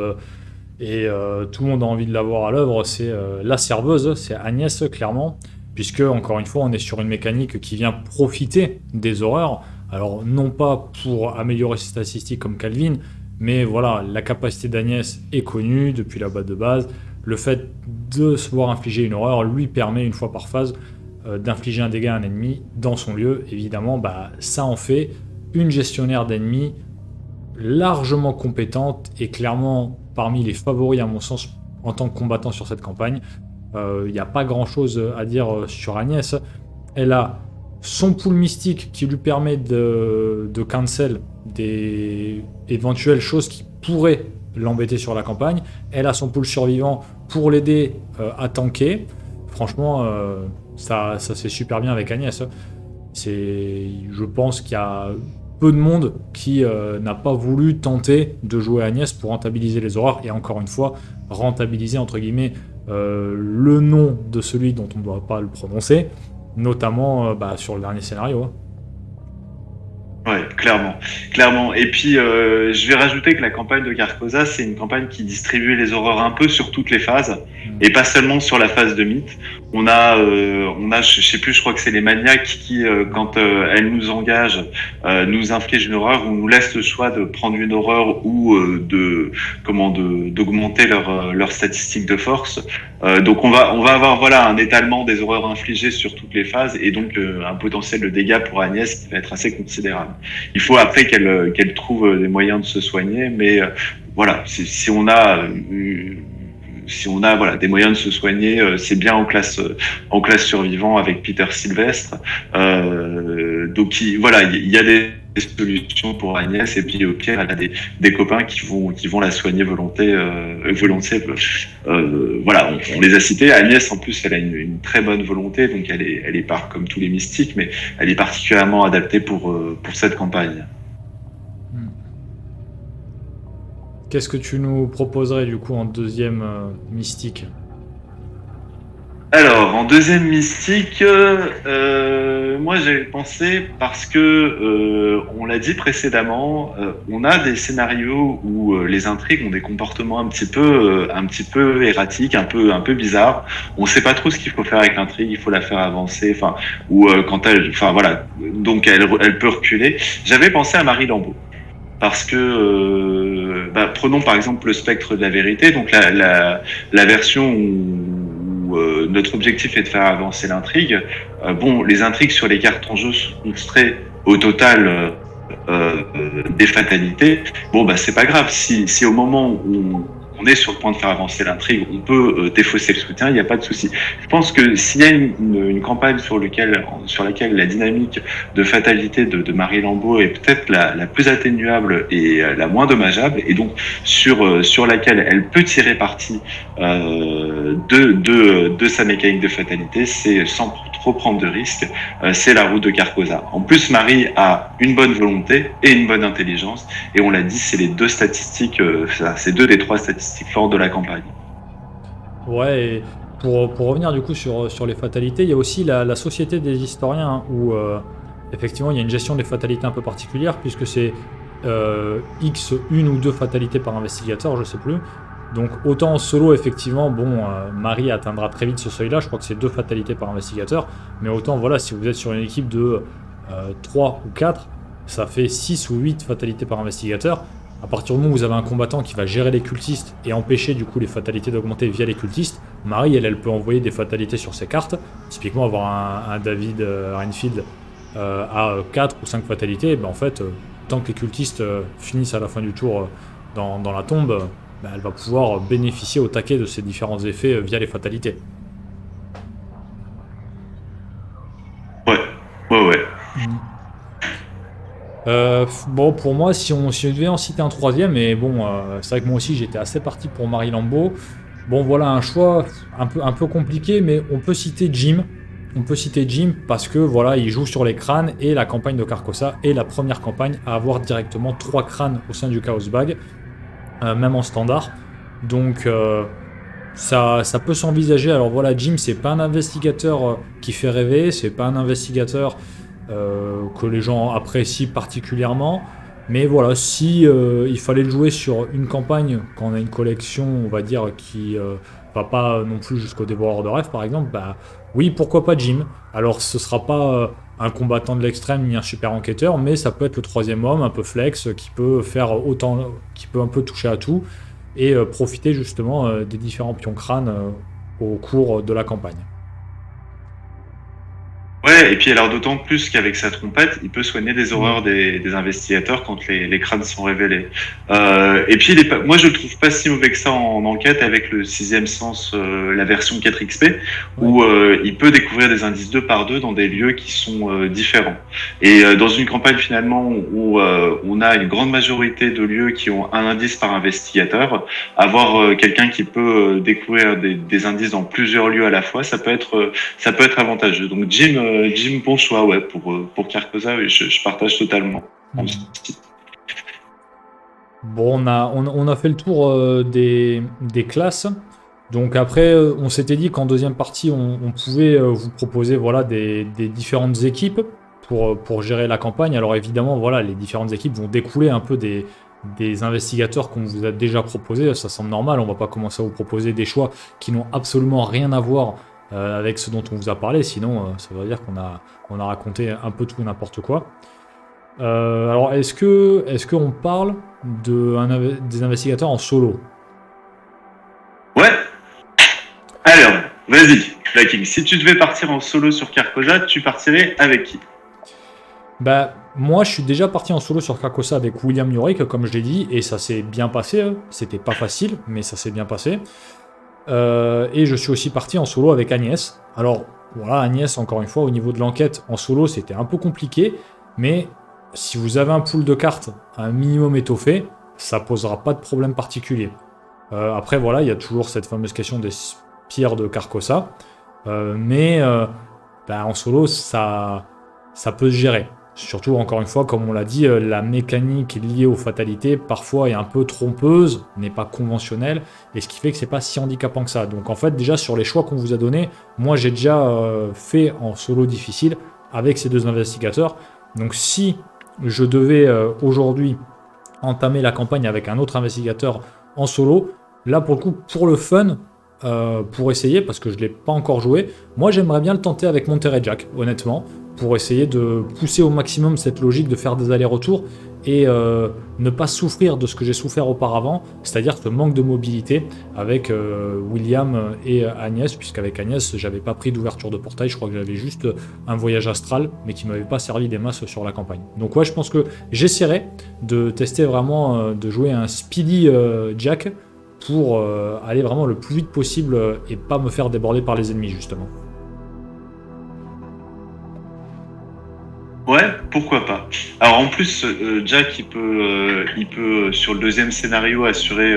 A: et tout le monde a envie de la voir à l'œuvre. C'est la serveuse, c'est Agnès, clairement. Puisque, encore une fois, on est sur une mécanique qui vient profiter des horreurs. Alors, non pas pour améliorer ses statistiques comme Calvin, mais voilà, la capacité d'Agnès est connue depuis la base de base. Le fait de se voir infliger une horreur lui permet, une fois par phase, d'infliger un dégât à un ennemi dans son lieu. Évidemment, bah, ça en fait une gestionnaire d'ennemis largement compétente et clairement parmi les favoris, à mon sens, en tant que combattant sur cette campagne. Il n'y a pas grand chose à dire sur Agnès. Elle a son pool mystique qui lui permet de cancel des éventuelles choses qui pourraient l'embêter sur la campagne. Elle a son pool survivant pour l'aider à tanker. Franchement, ça se fait super bien avec Agnès. Je pense qu'il y a peu de monde qui n'a pas voulu tenter de jouer Agnès pour rentabiliser les horreurs et encore une fois, rentabiliser entre guillemets le nom de celui dont on ne doit pas le prononcer, notamment sur le dernier scénario.
B: Ouais, clairement, clairement. Et puis, je vais rajouter que la campagne de Carcosa, c'est une campagne qui distribue les horreurs un peu sur toutes les phases, et pas seulement sur la phase de mythe. On a, je sais plus, je crois que c'est les maniaques qui, quand elles nous engagent, nous infligent une horreur ou nous laissent le choix de prendre une horreur ou d'augmenter leur statistiques de force. Donc on va avoir voilà un étalement des horreurs infligées sur toutes les phases et donc un potentiel de dégâts pour Agnès qui va être assez considérable. Il faut après qu'elle trouve des moyens de se soigner, mais voilà, si on a voilà des moyens de se soigner, c'est bien en classe survivant avec Peter Sylvestre. Donc voilà, il y a des solutions pour Agnès et puis au pire elle a des copains qui vont la soigner volontiers. Voilà, on les a cités. Agnès en plus elle a une très bonne volonté, donc elle est pas comme tous les mystiques, mais elle est particulièrement adaptée pour cette campagne.
A: Qu'est-ce que tu nous proposerais du coup en deuxième mystique?
B: Alors, en deuxième mystique, moi j'ai pensé parce que on l'a dit précédemment, on a des scénarios où les intrigues ont des comportements un petit peu erratiques, un peu bizarres. On sait pas trop ce qu'il faut faire avec l'intrigue, il faut la faire avancer, enfin ou enfin voilà, donc elle peut reculer. J'avais pensé à Marie Lambeau. Parce que, prenons par exemple le spectre de la vérité, donc la version où notre objectif est de faire avancer l'intrigue. Les intrigues sur les cartes en jeu sont extraits au total des fatalités. C'est pas grave. Si au moment où on est sur le point de faire avancer l'intrigue, on peut défausser le soutien, il n'y a pas de souci. Je pense que s'il y a une campagne sur laquelle la dynamique de fatalité de Marie Lambeau est peut-être la plus atténuable et la moins dommageable, et donc sur laquelle elle peut tirer parti de sa mécanique de fatalité, c'est sans trop prendre de risques, c'est la route de Carcosa. En plus, Marie a une bonne volonté et une bonne intelligence, et on l'a dit, c'est les deux statistiques, c'est deux des trois statistiques fortes de la campagne.
A: Ouais, et pour revenir du coup sur les fatalités, il y a aussi la société des historiens, hein, où effectivement, il y a une gestion des fatalités un peu particulière, puisque c'est X, une ou deux fatalités par investigateur, je sais plus. Donc autant en solo, effectivement, Marie atteindra très vite ce seuil-là, je crois que c'est 2 fatalités par investigateur, mais autant, voilà, si vous êtes sur une équipe de 3 ou 4, ça fait 6 ou 8 fatalités par investigateur. À partir du moment où vous avez un combattant qui va gérer les cultistes et empêcher du coup les fatalités d'augmenter via les cultistes, Marie, elle peut envoyer des fatalités sur ses cartes, typiquement avoir un David Renfield à 4 ou 5 fatalités, en fait, tant que les cultistes finissent à la fin du tour dans la tombe, elle va pouvoir bénéficier au taquet de ces différents effets via les fatalités.
B: Ouais.
A: Pour moi, si on devait en citer un troisième, et c'est vrai que moi aussi j'étais assez parti pour Marie Lambeau. Voilà un choix un peu compliqué, mais on peut citer Jim. On peut citer Jim parce que voilà, il joue sur les crânes et la campagne de Carcosa est la première campagne à avoir directement 3 crânes au sein du Chaos Bag, même en standard. Donc ça peut s'envisager. Alors voilà, Jim, c'est pas un investigateur qui fait rêver, c'est pas un investigateur que les gens apprécient particulièrement. Mais voilà, si il fallait le jouer sur une campagne, quand on a une collection, on va dire, qui va pas non plus jusqu'au dévoreur de rêve, par exemple, oui, pourquoi pas Jim. Alors ce sera pas un combattant de l'extrême ni un super enquêteur, mais ça peut être le troisième homme, un peu flex, qui peut faire autant, qui peut un peu toucher à tout, et profiter justement des différents pions crânes au cours de la campagne.
B: Ouais, et puis alors d'autant plus qu'avec sa trompette, il peut soigner des horreurs des investigateurs quand les crânes sont révélés. Et puis moi je le trouve pas si mauvais que ça en enquête avec le 6e sens, la version 4XP, où il peut découvrir des indices 2 par 2 dans des lieux qui sont différents. Et dans une campagne finalement où on a une grande majorité de lieux qui ont un indice par investigateur, avoir quelqu'un qui peut découvrir des indices dans plusieurs lieux à la fois, ça peut être avantageux. Donc Jim, bon choix, ouais, pour Carcosa, oui, je partage totalement.
A: On a fait le tour des classes. Donc après, on s'était dit qu'en deuxième partie, on pouvait vous proposer des différentes équipes pour gérer la campagne. Alors évidemment, voilà, les différentes équipes vont découler un peu des investigateurs qu'on vous a déjà proposés. Ça semble normal, on va pas commencer à vous proposer des choix qui n'ont absolument rien à voir avec ce dont on vous a parlé, sinon ça veut dire qu'on a raconté un peu tout et n'importe quoi. Alors est-ce qu'on parle des investigateurs en solo?
B: Ouais. Alors, vas-y, Blaking. Si tu devais partir en solo sur Carcosa, tu partirais avec qui?
A: Moi, je suis déjà parti en solo sur Carcosa avec William Yorick, comme je l'ai dit, et ça s'est bien passé. C'était pas facile, mais ça s'est bien passé. Et je suis aussi parti en solo avec Agnès. Alors voilà, Agnès, encore une fois, au niveau de l'enquête en solo, c'était un peu compliqué, mais si vous avez un pool de cartes un minimum étoffé, ça posera pas de problème particulier. Après voilà, il y a toujours cette fameuse question des spires de Carcosa, mais en solo, ça peut se gérer. Surtout, encore une fois, comme on l'a dit, la mécanique liée aux fatalités, parfois, est un peu trompeuse, n'est pas conventionnelle, et ce qui fait que c'est pas si handicapant que ça. Donc en fait, déjà, sur les choix qu'on vous a donnés, moi, j'ai déjà fait en solo difficile avec ces 2 investigateurs. Donc si je devais aujourd'hui entamer la campagne avec un autre investigateur en solo, là, pour le coup, pour le fun, pour essayer, parce que je ne l'ai pas encore joué, moi, j'aimerais bien le tenter avec Monterey Jack, honnêtement, pour essayer de pousser au maximum cette logique de faire des allers-retours et ne pas souffrir de ce que j'ai souffert auparavant, c'est-à-dire ce manque de mobilité avec William et Agnès, puisqu'avec Agnès, j'avais pas pris d'ouverture de portail, je crois que j'avais juste un voyage astral, mais qui m'avait pas servi des masses sur la campagne. Donc ouais, je pense que j'essaierai de tester vraiment, de jouer un Speedy Jack pour aller vraiment le plus vite possible et pas me faire déborder par les ennemis, justement.
B: Ouais, pourquoi pas. Alors en plus, Jack, il peut sur le deuxième scénario assurer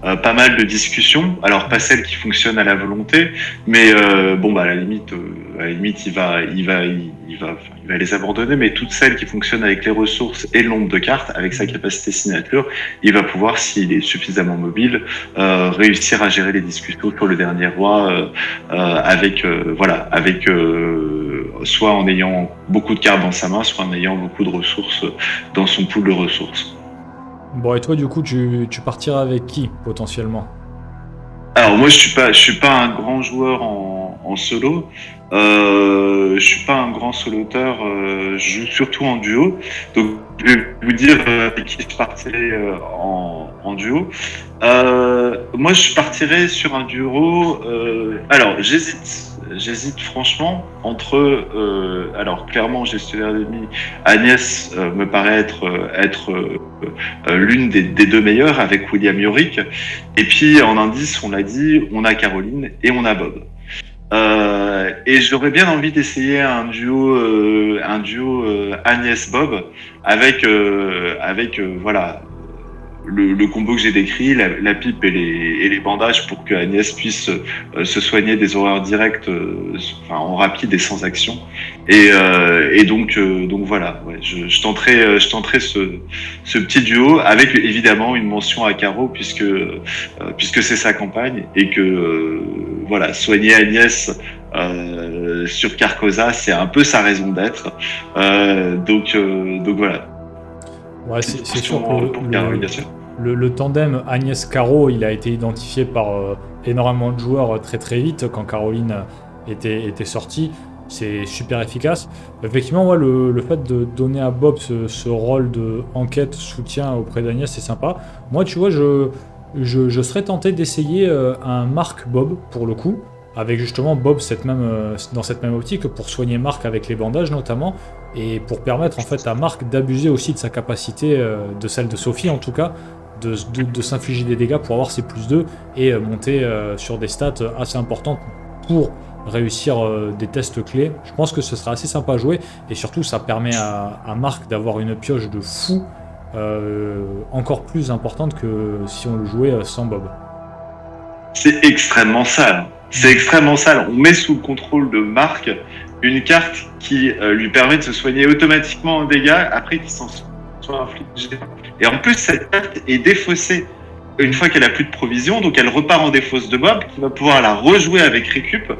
B: pas mal de discussions. Alors pas celles qui fonctionnent à la volonté, mais à la limite, il va les abandonner. Mais toutes celles qui fonctionnent avec les ressources et le nombre de cartes, avec sa capacité signature, il va pouvoir, s'il est suffisamment mobile, réussir à gérer les discussions sur le dernier roi, soit en ayant beaucoup de cartes dans sa main, soit en ayant beaucoup de ressources dans son pool de ressources.
A: Bon, et toi, du coup, tu partiras avec qui, potentiellement?
B: Alors moi je suis pas un grand joueur en solo. Je suis pas un grand soloteur. Je joue surtout en duo. Donc je vais vous dire avec qui je partirai en duo. Moi je partirais sur un duo. Alors j'hésite franchement entre. Alors clairement gestionnaire d'ennemis, Agnès me paraît être l'une des deux meilleures avec William Yorick. Et puis en indice, on l'a dit, on a Caroline et on a Bob. Et j'aurais bien envie d'essayer un duo Agnès Bob avec voilà le combo que j'ai décrit, la pipe et les bandages pour que Agnès puisse se soigner des horreurs directes, enfin en rapide et sans action. Et donc voilà, ouais, je tenterai ce petit duo avec évidemment une mention à Caro puisque c'est sa campagne et que voilà, soigner Agnès sur Carcosa, c'est un peu sa raison d'être. Donc voilà.
A: Ouais, c'est sûr que
B: Pour Caro, bien sûr.
A: le tandem Agnès-Caro, il a été identifié par énormément de joueurs très très vite quand Caroline était sortie. C'est super efficace. Effectivement, ouais, le fait de donner à Bob ce rôle de enquête, soutien auprès d'Agnès, c'est sympa. Moi, tu vois, je serais tenté d'essayer un Marc Bob, pour le coup, avec justement Bob dans cette même optique, pour soigner Marc avec les bandages notamment, et pour permettre en fait à Marc d'abuser aussi de sa capacité, de celle de Sophie en tout cas, de s'infliger des dégâts pour avoir ses +2 et monter sur des stats assez importantes pour réussir des tests clés. Je pense que ce sera assez sympa à jouer et surtout ça permet à Marc d'avoir une pioche de fou encore plus importante que si on le jouait sans Bob.
B: C'est extrêmement sale. C'est extrêmement sale. On met sous le contrôle de Marc une carte qui lui permet de se soigner automatiquement en dégâts après qu'il s'en soit infligé. Et en plus, cette carte est défaussée une fois qu'elle a plus de provisions, donc elle repart en défausse de Bob, qui va pouvoir la rejouer avec récup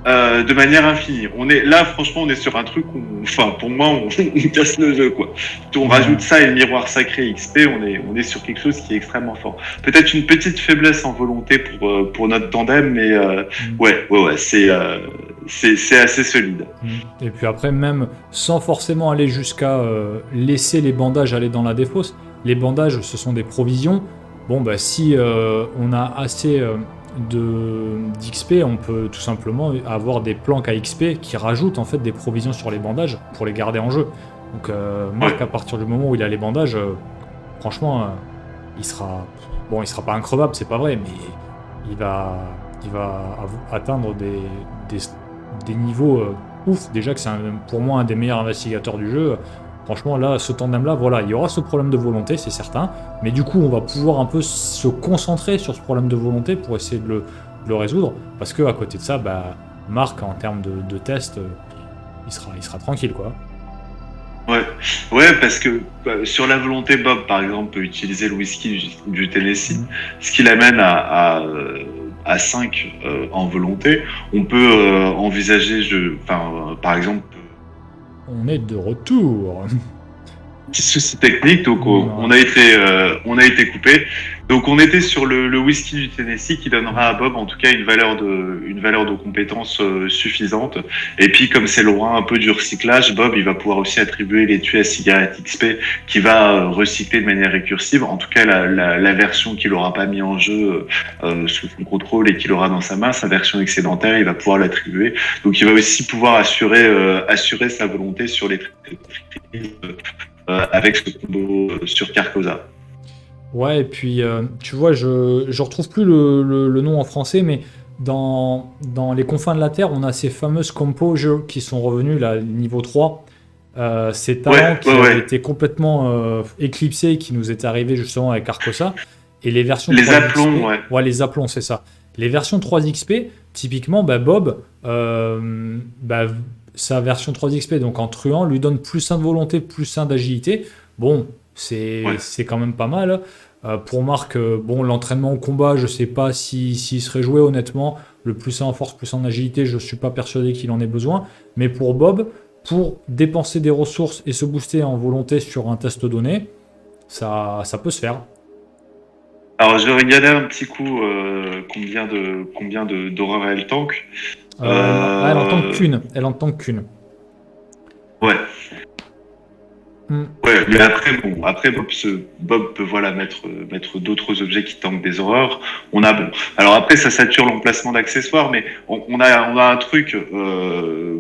B: de manière infinie. Là, franchement, on est sur un truc où, enfin, pour moi, on casse le jeu, quoi. On rajoute ça et le miroir sacré XP, on est sur quelque chose qui est extrêmement fort. Peut-être une petite faiblesse en volonté pour notre tandem, mais ouais, c'est assez solide.
A: Et puis après, même sans forcément aller jusqu'à laisser les bandages aller dans la défausse, les bandages, ce sont des provisions. Bon, bah, si on a assez d'XP, on peut tout simplement avoir des planques à XP qui rajoutent en fait des provisions sur les bandages pour les garder en jeu. Donc, Marc, à partir du moment où il a les bandages, franchement, il sera pas increvable, c'est pas vrai, mais il va atteindre des niveaux ouf. Déjà que c'est pour moi un des meilleurs investigateurs du jeu. Franchement, là, ce tandem-là, voilà, il y aura ce problème de volonté, c'est certain. Mais du coup, on va pouvoir un peu se concentrer sur ce problème de volonté pour essayer de le résoudre. Parce qu'à côté de ça, bah, Marc, en termes de test, il sera tranquille, quoi.
B: Ouais, parce que sur la volonté, Bob, par exemple, peut utiliser le whisky du Tennessee, ce qui l'amène à 5 en volonté. On peut envisager, par exemple,
A: on est de retour.
B: Petit souci technique, donc on a été coupé. Donc on était sur le whisky du Tennessee qui donnera à Bob en tout cas une valeur de compétence suffisante. Et puis comme c'est le roi un peu du recyclage, Bob il va pouvoir aussi attribuer les tués à cigarette XP qui va recycler de manière récursive. En tout cas la version qu'il aura pas mis en jeu sous son contrôle et qu'il aura dans sa main, sa version excédentaire, il va pouvoir l'attribuer. Donc il va aussi pouvoir assurer sa volonté sur les avec ce combo sur Carcosa.
A: Ouais, et puis tu vois, je retrouve plus le nom en français, mais dans les confins de la Terre, on a ces fameuses composures qui sont revenus, là, niveau 3. Ces talents qui avaient été complètement éclipsés, qui nous étaient arrivés justement avec Carcosa. Et les versions
B: les
A: 3
B: appelons,
A: XP,
B: ouais.
A: Ouais, les appelons, c'est ça. Les versions 3 XP, typiquement, bah, Bob, sa version 3 XP, donc en truand, lui donne +1 de volonté, +1 d'agilité. Bon, c'est quand même pas mal. Pour Marc, bon, l'entraînement au combat, je sais pas s'il serait joué honnêtement. Le plus en force, plus en agilité, je suis pas persuadé qu'il en ait besoin. Mais pour Bob, pour dépenser des ressources et se booster en volonté sur un test donné, ça peut se faire.
B: Alors, je vais regarder un petit coup combien d'horreur elle tank.
A: Elle en tank
B: Euh,
A: qu'une. Elle en tank qu'une.
B: ouais.
A: Hmm.
B: Ouais, mais après Bob peut voilà mettre d'autres objets qui tankent des horreurs. On a bon. Alors après ça sature l'emplacement d'accessoires, mais on a un truc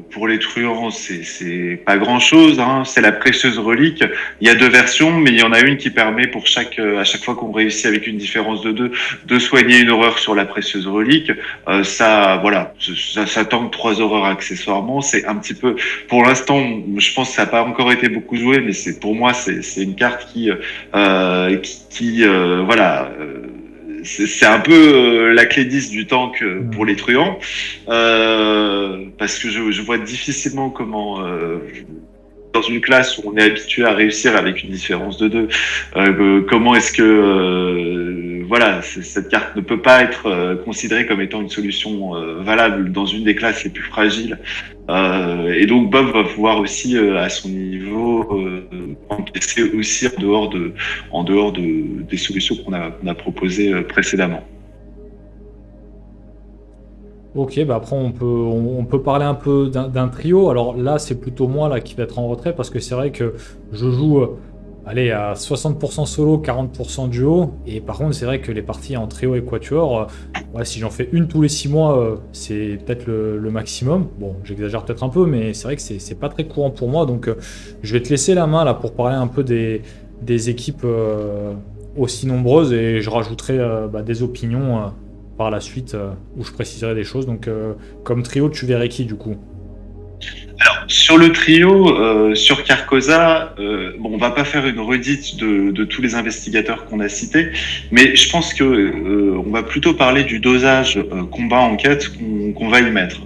B: pour les truands, c'est pas grand chose. Hein, c'est la précieuse relique. Il y a deux versions, mais il y en a une qui permet pour à chaque fois qu'on réussit avec une différence de 2 de soigner une horreur sur la précieuse relique. Ça voilà, ça tank 3 horreurs accessoirement. C'est un petit peu pour l'instant, je pense que ça n'a pas encore été beaucoup joué, mais pour moi c'est une carte voilà. C'est un peu la clé 10 du tank pour les truands, parce que je vois difficilement comment, dans une classe où on est habitué à réussir avec une différence de 2, comment est-ce que voilà, cette carte ne peut pas être considérée comme étant une solution valable dans une des classes les plus fragiles. Et donc Bob va pouvoir aussi à son niveau encaisser aussi en dehors des solutions qu'on a proposées précédemment.
A: Ok, bah après on peut parler un peu d'un trio. Alors là, c'est plutôt moi là qui va être en retrait parce que c'est vrai que je joue allez, à 60% solo, 40% duo. Et par contre, c'est vrai que les parties en trio et quatuor, ouais, si j'en fais une tous les 6 mois, c'est peut-être le maximum. Bon, j'exagère peut-être un peu, mais c'est vrai que c'est pas très courant pour moi. Donc je vais te laisser la main là pour parler un peu des équipes aussi nombreuses et je rajouterai des opinions par la suite où je préciserai des choses. Donc, comme trio, tu verrais qui du coup?
B: Sur le trio, sur Carcosa, bon, on va pas faire une redite de tous les investigateurs qu'on a cités, mais je pense que on va plutôt parler du dosage combat-enquête qu'on va y mettre.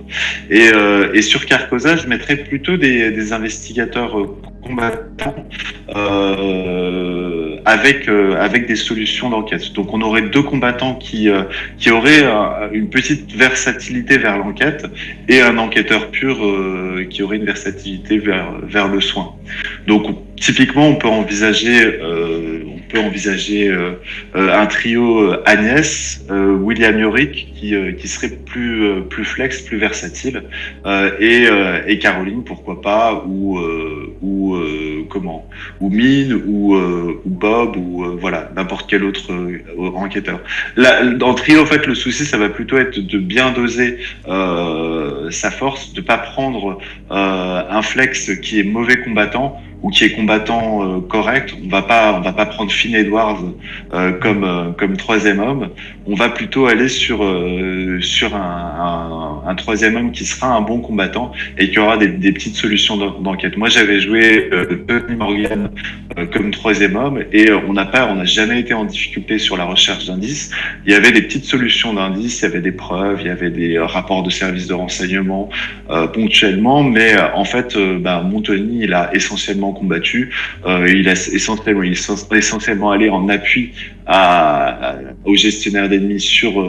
B: Et sur Carcosa, je mettrais plutôt des investigateurs combattants avec des solutions d'enquête. Donc on aurait deux combattants qui auraient une petite versatilité vers l'enquête et un enquêteur pur qui aurait une versatilité vers le soin. Donc typiquement on peut envisager un trio Agnès, William Yorick qui serait plus flex, plus versatile, et Caroline pourquoi pas, ou Mine, ou Bob, ou voilà, n'importe quel autre enquêteur. Là, dans le trio, en fait, le souci, ça va plutôt être de bien doser sa force, de pas prendre un flex qui est mauvais combattant ou qui est combattant correct. On va pas prendre Finn Edwards comme troisième homme. On va plutôt aller sur un troisième homme qui sera un bon combattant et qui aura des petites solutions d'enquête. Moi, j'avais joué Tony Morgan comme troisième homme et on n'a jamais été en difficulté sur la recherche d'indices. Il y avait des petites solutions d'indices, il y avait des preuves, il y avait des rapports de services de renseignement ponctuellement, mais en fait, mon Tony, il a essentiellement combattu, il a essentiellement allé en appui aux gestionnaires d'ennemis sur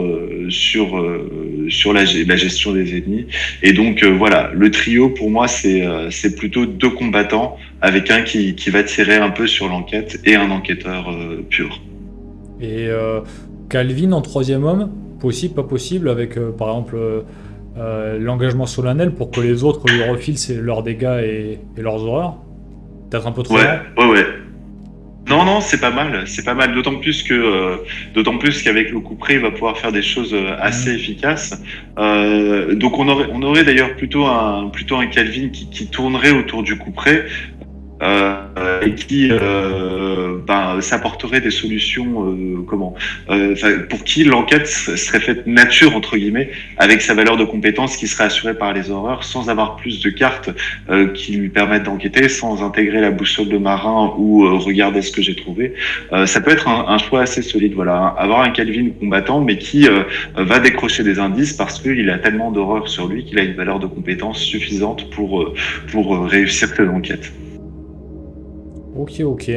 B: la gestion des ennemis. Et donc voilà, le trio pour moi c'est plutôt deux combattants avec un qui va tirer un peu sur l'enquête et un enquêteur pur.
A: Et Calvin en troisième homme, possible, pas possible, avec par exemple l'engagement solennel pour que les autres lui refilent leurs dégâts et leurs horreurs. Peut-être un peu trop
B: Ouais,
A: lent.
B: ouais, ouais. Non, non, c'est pas mal, c'est pas mal. D'autant plus qu'avec le coup près, il va pouvoir faire des choses assez efficaces. Donc on aurait d'ailleurs plutôt un Calvin qui tournerait autour du coup près. Et qui s'apporterait des solutions pour qui l'enquête serait faite nature entre guillemets avec sa valeur de compétence qui serait assurée par les horreurs sans avoir plus de cartes qui lui permettent d'enquêter, sans intégrer la boussole de marin ou regarder ce que j'ai trouvé. Ça peut être un choix assez solide, voilà, avoir un Calvin combattant mais qui va décrocher des indices parce qu'il a tellement d'horreur sur lui qu'il a une valeur de compétence suffisante pour réussir cette enquête.
A: Ok, ok.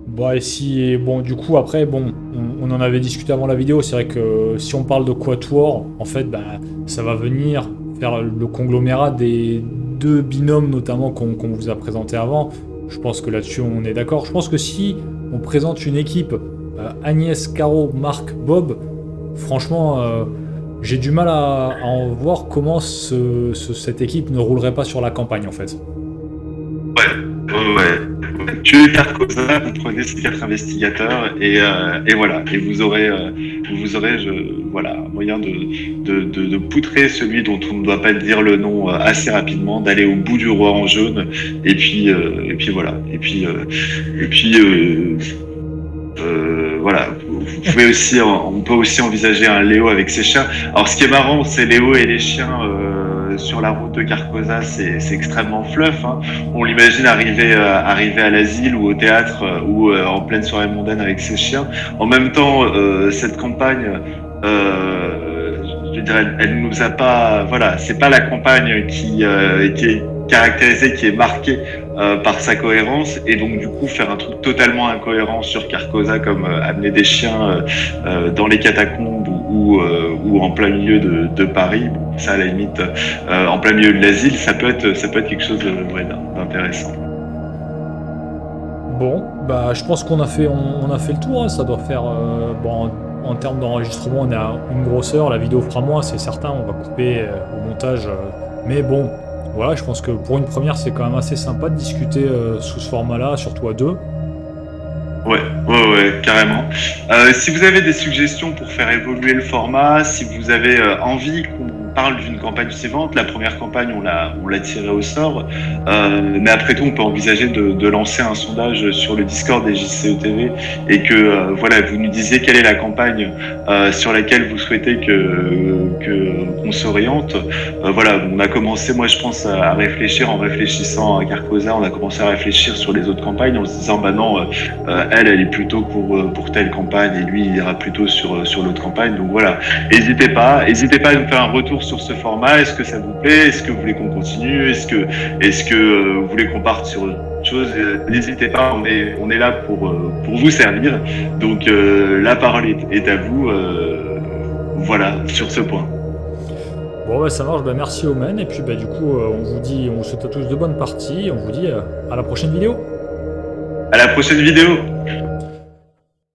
A: Bah, et si, bon, du coup, après, bon, on en avait discuté avant la vidéo, c'est vrai que si on parle de Quatuor, en fait, bah, ça va venir faire le conglomérat des deux binômes, notamment, qu'on vous a présenté avant. Je pense que là-dessus, on est d'accord. Je pense que si on présente une équipe, Agnès, Caro, Marc, Bob, franchement, j'ai du mal à en voir comment cette équipe ne roulerait pas sur la campagne, en fait.
B: Ouais. Tuez Carcosa, vous prenez ces 4 investigateurs et voilà. Et vous aurez voilà, un moyen de poutrer celui dont on ne doit pas dire le nom assez rapidement, d'aller au bout du roi en jaune. Et puis voilà. Voilà. On peut aussi envisager un Léo avec ses chiens. Alors, ce qui est marrant, c'est Léo et les chiens sur la route de Carcosa, c'est extrêmement fluff. Hein. On l'imagine arriver à l'asile ou au théâtre ou en pleine soirée mondaine avec ses chiens. En même temps, cette campagne, je dirais, elle nous a pas, voilà, c'est pas la campagne qui est caractérisée, qui est marquée par sa cohérence, et donc du coup faire un truc totalement incohérent sur Carcosa, comme amener des chiens dans les catacombes ou en plein milieu de Paris, ça à la limite en plein milieu de l'asile, ça peut être quelque chose d'intéressant.
A: Bon, bah, je pense qu'on a fait, on a fait le tour, hein. Ça doit faire, bon, en termes d'enregistrement, on est à une grosse heure. La vidéo fera moins, c'est certain. On va couper au montage, mais bon, voilà, je pense que pour une première, c'est quand même assez sympa de discuter sous ce format-là, surtout à deux.
B: Ouais, carrément. Si vous avez des suggestions pour faire évoluer le format, si vous avez envie qu'on parle d'une campagne suivante, la première campagne, on l'a tirée au sort, mais après tout, on peut envisager de lancer un sondage sur le Discord des JCE-TV et que voilà, vous nous disiez quelle est la campagne sur laquelle vous souhaitez qu'on s'oriente. Voilà, on a commencé, moi je pense, à réfléchir en réfléchissant à Carcosa, on a commencé à réfléchir sur les autres campagnes en se disant, bah non, elle est plutôt pour telle campagne et lui il ira plutôt sur l'autre campagne. Donc voilà, n'hésitez pas à nous faire un retour sur ce format. Est-ce que ça vous plaît? Est-ce que vous voulez qu'on continue? Est-ce que vous voulez qu'on parte sur autre chose? N'hésitez pas, on est là pour vous servir. Donc la parole est à vous. Voilà, sur ce point.
A: Bon, bah, ça marche. Bah, merci Omen. Et puis, bah, du coup, on vous souhaite à tous de bonnes parties. On vous dit à la prochaine vidéo.
B: À la prochaine vidéo.